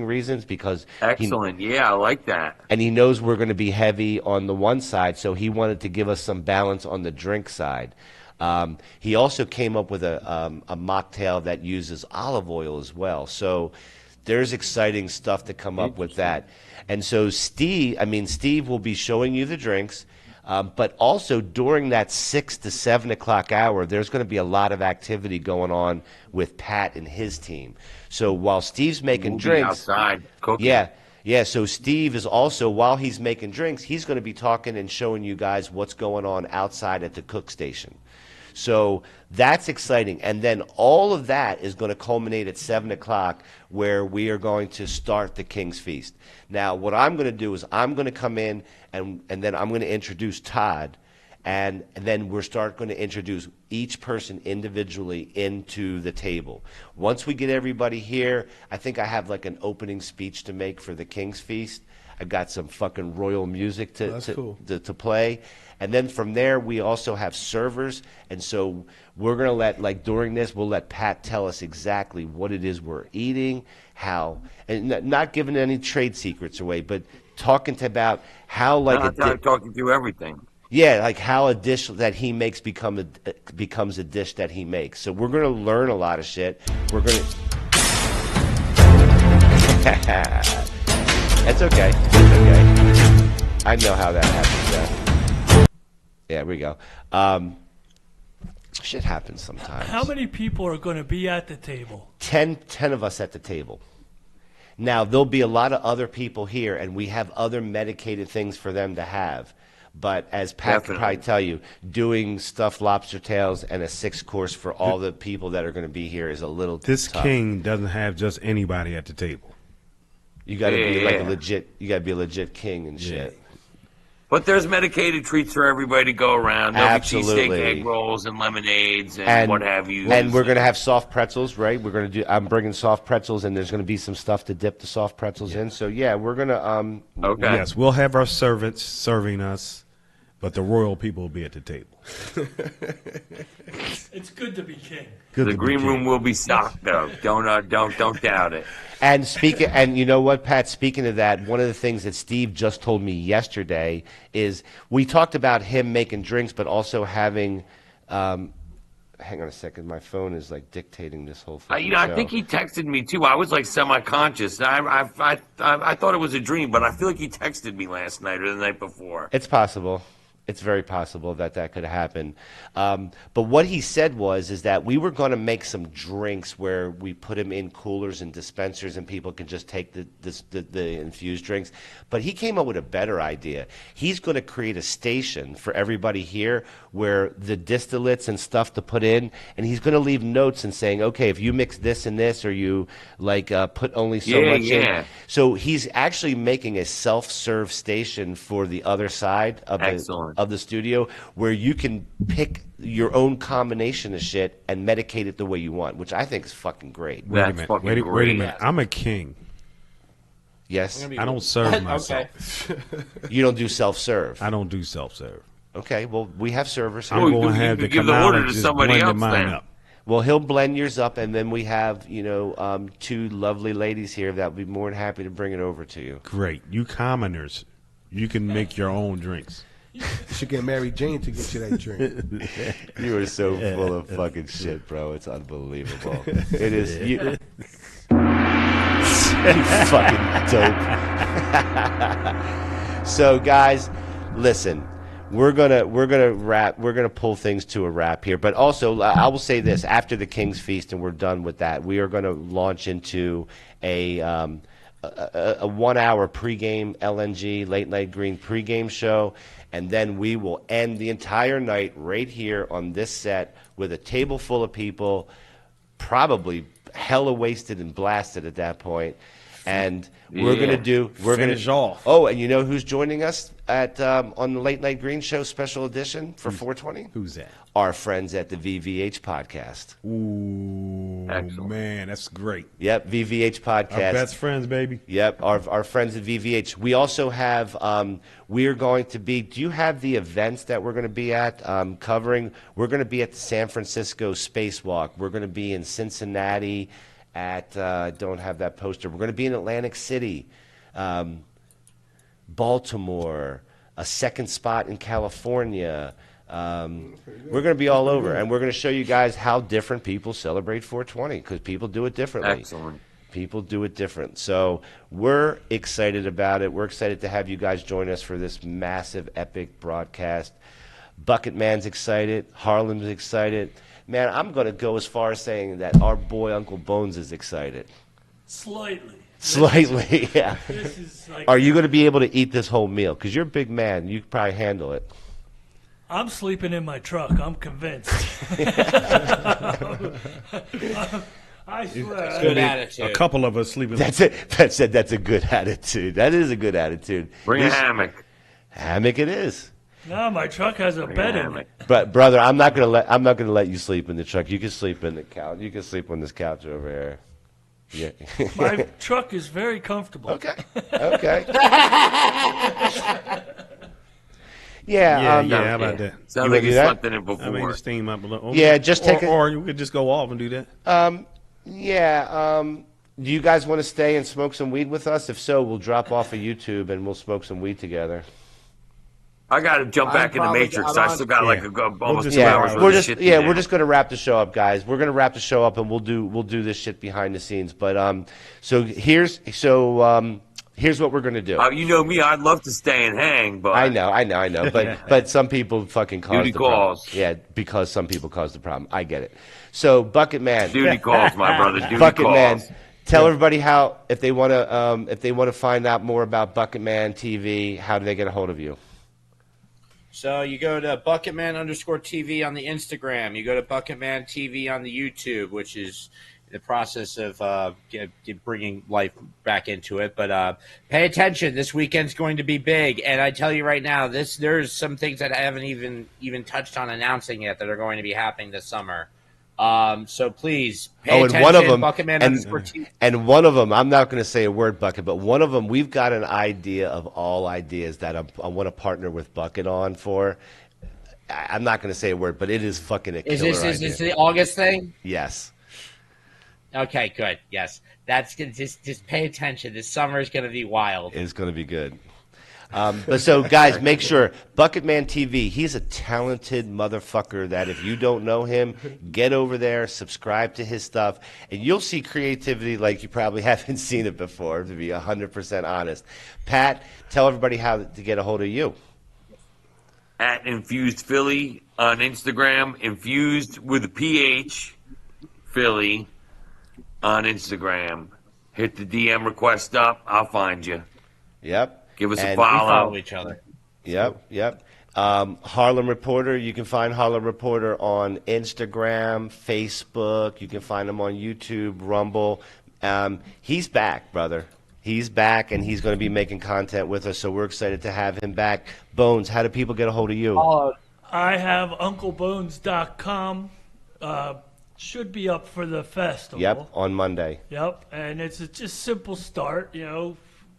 reasons, because excellent. Yeah, I like that. And he knows we're going to be heavy on the one side, so he wanted to give us some balance on the drink side. He also came up with a mocktail that uses olive oil as well. So there's exciting stuff to come up with that. And so Steve will be showing you the drinks. But also during that 6 to 7 o'clock hour, there's going to be a lot of activity going on with Pat and his team. So while Steve's making drinks, outside cooking. Yeah. So Steve is also, while he's making drinks, he's going to be talking and showing you guys what's going on outside at the cook station. So that's exciting. And then all of that is going to culminate at 7 o'clock, where we are going to start the King's Feast. Now, what I'm going to do is I'm going to come in and then I'm going to introduce Todd. And then we're going to introduce each person individually into the table. Once we get everybody here, I think I have like an opening speech to make for the King's Feast. I've got some fucking royal music to play. And then from there, we also have servers. And so we're going to let, during this, we'll let Pat tell us exactly what it is we're eating, how, and not giving any trade secrets away, but talking about how, talking through everything. Yeah, like how a dish that he makes becomes a dish that he makes. So we're going to learn a lot of shit. We're going to... That's okay. I know how that happens. Yeah, we go. Shit happens sometimes. How many people are going to be at the table? 10 of us at the table. Now, there'll be a lot of other people here, and we have other medicated things for them to have. But as Pat could probably tell you, doing stuffed lobster tails and a 6-course for all the people that are going to be here is a little This tough. king doesn't have just anybody at the table. You got to be like a legit. You got to be a legit king and shit. But there's medicated treats for everybody to go around. There'll be Absolutely. cheesesteak, egg rolls, and lemonades, and what have you. And we're going to have soft pretzels, right? We're going to do. I'm bringing soft pretzels, and there's going to be some stuff to dip the soft pretzels in. So yeah, we're going to. Okay. Yes, we'll have our servants serving us, but the royal people will be at the table. It's good to be king. The green room will be stocked, though. Don't doubt it. And you know what, Pat? Speaking of that, one of the things that Steve just told me yesterday is we talked about him making drinks, but also having. Hang on a second, my phone is like dictating this whole thing. I think he texted me too. I was like semi-conscious. I thought it was a dream, but I feel like he texted me last night or the night before. It's possible. It's very possible that could happen. But what he said is that we were going to make some drinks where we put them in coolers and dispensers and people can just take the infused drinks. But he came up with a better idea. He's going to create a station for everybody here where the distillates and stuff to put in, and he's going to leave notes and saying, okay, if you mix this and this, or you put only so much in. So he's actually making a self-serve station for the other side of the studio where you can pick your own combination of shit and medicate it the way you want, which I think is fucking great. Wait a minute. I'm a king. Yes. I don't serve myself. You don't do self-serve. I don't do self-serve. Okay, well, we have servers. I'm going to have to come out and just blend mine up. Well, he'll blend yours up, and then we have, two lovely ladies here that would be more than happy to bring it over to you. Great. You commoners, you can make your own drinks. You should get Mary Jane to get you that drink. You are so full of fucking shit, bro. It's unbelievable. It is. You fucking dope. So, guys, listen. We're gonna wrap. We're gonna pull things to a wrap here. But also, I will say this: after the King's Feast, and we're done with that, we are going to launch into a 1-hour pregame LNG late night green pregame show, and then we will end the entire night right here on this set with a table full of people, probably hella wasted and blasted at that point. And we're gonna finish off. Oh, and you know who's joining us at on the Late Night Green Show special edition for 420? Who's that? Our friends at the VVH podcast. Ooh, man, that's great. Yep, VVH podcast. Our best friends, baby. Yep, our friends at VVH. We also have. We're going to be. Do you have the events that we're going to be at covering? We're going to be at the San Francisco Spacewalk. We're going to be in Cincinnati. I don't have that poster. We're going to be in Atlantic City, Baltimore, a second spot in California. We're going to be all over, and we're going to show you guys how different people celebrate 420 because people do it differently. Excellent. People do it different. So we're excited about it. We're excited to have you guys join us for this massive, epic broadcast. Bucket Man's excited. Harlem's excited. Man, I'm going to go as far as saying that our boy Uncle Bones is excited. Slightly. Slightly, yeah. This is like, are you going to be able to eat this whole meal? Because you're a big man. You could probably handle it. I'm sleeping in my truck. I'm convinced. I swear. Good attitude. A couple of us sleeping. That's it. That's it. That's a good attitude. That is a good attitude. Bring a hammock. Hammock it is. No, my truck has a bed in it. But brother, I'm not gonna let you sleep in the truck. You can sleep in the couch. You can sleep on this couch over here. Yeah. My truck is very comfortable. Okay. Okay. Yeah. How about that? Sounds like you slept in it before. I mean, steam up a little. Yeah, just take or you could just go off and do that. Do you guys want to stay and smoke some weed with us? If so, we'll drop off of YouTube and we'll smoke some weed together. I got to jump back in the Matrix. I still got almost 2 hours worth of shit to do. We're just going to wrap the show up, guys. We're going to wrap the show up, and we'll do this shit behind the scenes. But here's what we're going to do. You know me, I'd love to stay and hang, but I know. But some people fucking cause duty the problem. calls. Yeah, because some people cause the problem. I get it. So Bucket Man, duty calls, my brother. Duty Bucket calls. Man. Tell everybody how if they want to find out more about Bucket Man TV, how do they get a hold of you? So you go to Bucketman_TV on the Instagram. You go to Bucketman TV on the YouTube, which is the process of bringing life back into it. But pay attention. This weekend's going to be big. And I tell you right now, there's some things that I haven't even touched on announcing yet that are going to be happening this summer. So please pay attention. One of them, Bucketman_TV. and one of them, I'm not going to say a word, Bucket, but one of them, we've got an idea of all ideas that I want to partner with Bucket on for. I'm not going to say a word, but it is fucking a killer idea. Is this the August thing? Yes. Okay, good. Yes, that's good. Just pay attention. This summer is going to be wild. It's going to be good. But so, guys, make sure Bucketman TV. He's a talented motherfucker. That if you don't know him, get over there, subscribe to his stuff, and you'll see creativity like you probably haven't seen it before. To be 100% honest, Pat, tell everybody how to get a hold of you. At Infused Philly on Instagram, Infused with a PH, Philly on Instagram. Hit the DM request up. I'll find you. Yep. Give us and a follow. We follow each other. Yep. Harlem Reporter. You can find Harlem Reporter on Instagram, Facebook. You can find him on YouTube, Rumble. He's back, brother. He's back, and he's going to be making content with us, so we're excited to have him back. Bones, how do people get a hold of you? I have UncleBones.com. Should be up for the festival. Yep, on Monday. Yep, and it's just simple start,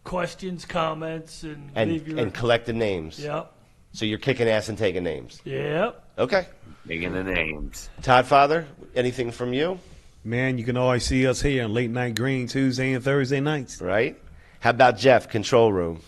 questions, comments, and collecting names. Yep. So you're kicking ass and taking names. Yep. Okay. Taking the names. Todd Father, anything from you? Man, you can always see us here on Late Night Green Tuesday and Thursday nights. Right. How about Jeff, Control Room?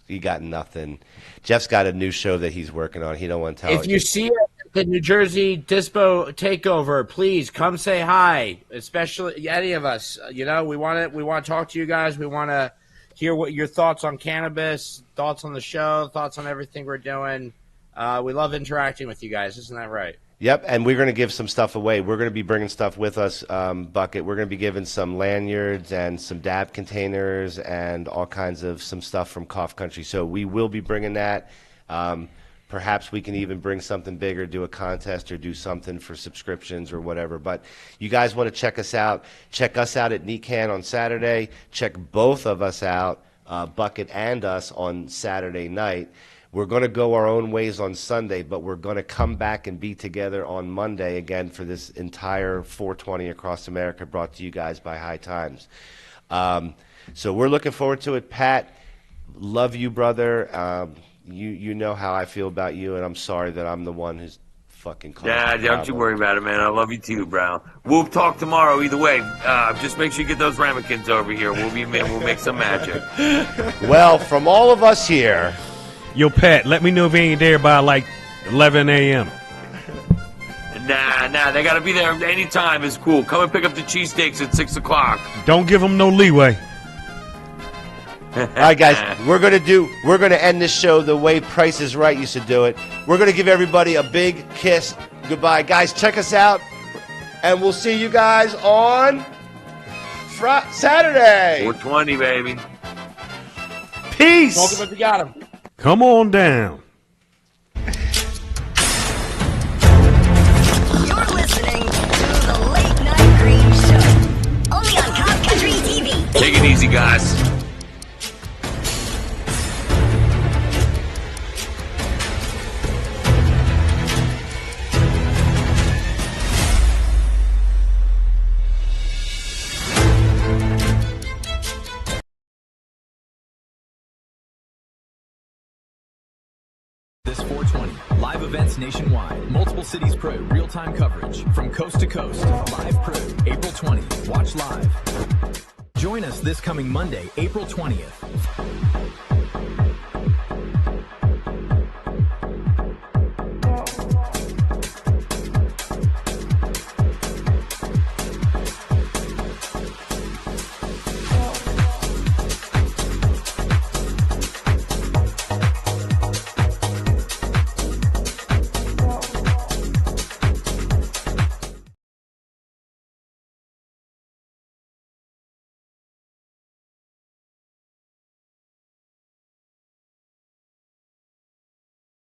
He got nothing. Jeff's got a new show that he's working on. He don't want to tell. If you see it at the New Jersey Dispo Takeover, please come say hi. Especially any of us. We want to talk to you guys. We want to hear what your thoughts on cannabis, thoughts on the show, thoughts on everything we're doing. We love interacting with you guys. Isn't that right? Yep, and we're going to give some stuff away. We're going to be bringing stuff with us, Bucket. We're going to be giving some lanyards and some dab containers and all kinds of some stuff from Cough Country. So we will be bringing that. Perhaps we can even bring something bigger, do a contest or do something for subscriptions or whatever. But you guys want to check us out. Check us out at NECAN on Saturday. Check both of us out, Bucket and us, on Saturday night. We're going to go our own ways on Sunday, but we're going to come back and be together on Monday again for this entire 420 Across America, brought to you guys by High Times. So we're looking forward to it. Pat, love you, brother. You know how I feel about you, and I'm sorry that I'm the one who's fucking caused Yeah, the don't you problem. worry about it, man. I love you too, bro. We'll talk tomorrow either way. Just make sure you get those ramekins over here. We'll make some magic. Well, from all of us here. Yo, Pat, let me know if he ain't there by like 11 a.m. Nah, they got to be there anytime. It's cool. Come and pick up the cheesesteaks at 6 o'clock. Don't give him no leeway. All right, guys, we're going to end this show the way Price is Right used to do it. We're going to give everybody a big kiss. Goodbye. Guys, check us out, and we'll see you guys on Saturday. 420, baby. Peace. Welcome if you got him. Come on down. You're listening to the Late Night Green Show. Only on Cough Country TV. Take it easy, guys. This 420. Live events nationwide. Multiple cities pro. Real-time coverage. From coast to coast. Live pro. April 20th. Watch live. Join us this coming Monday, April 20th.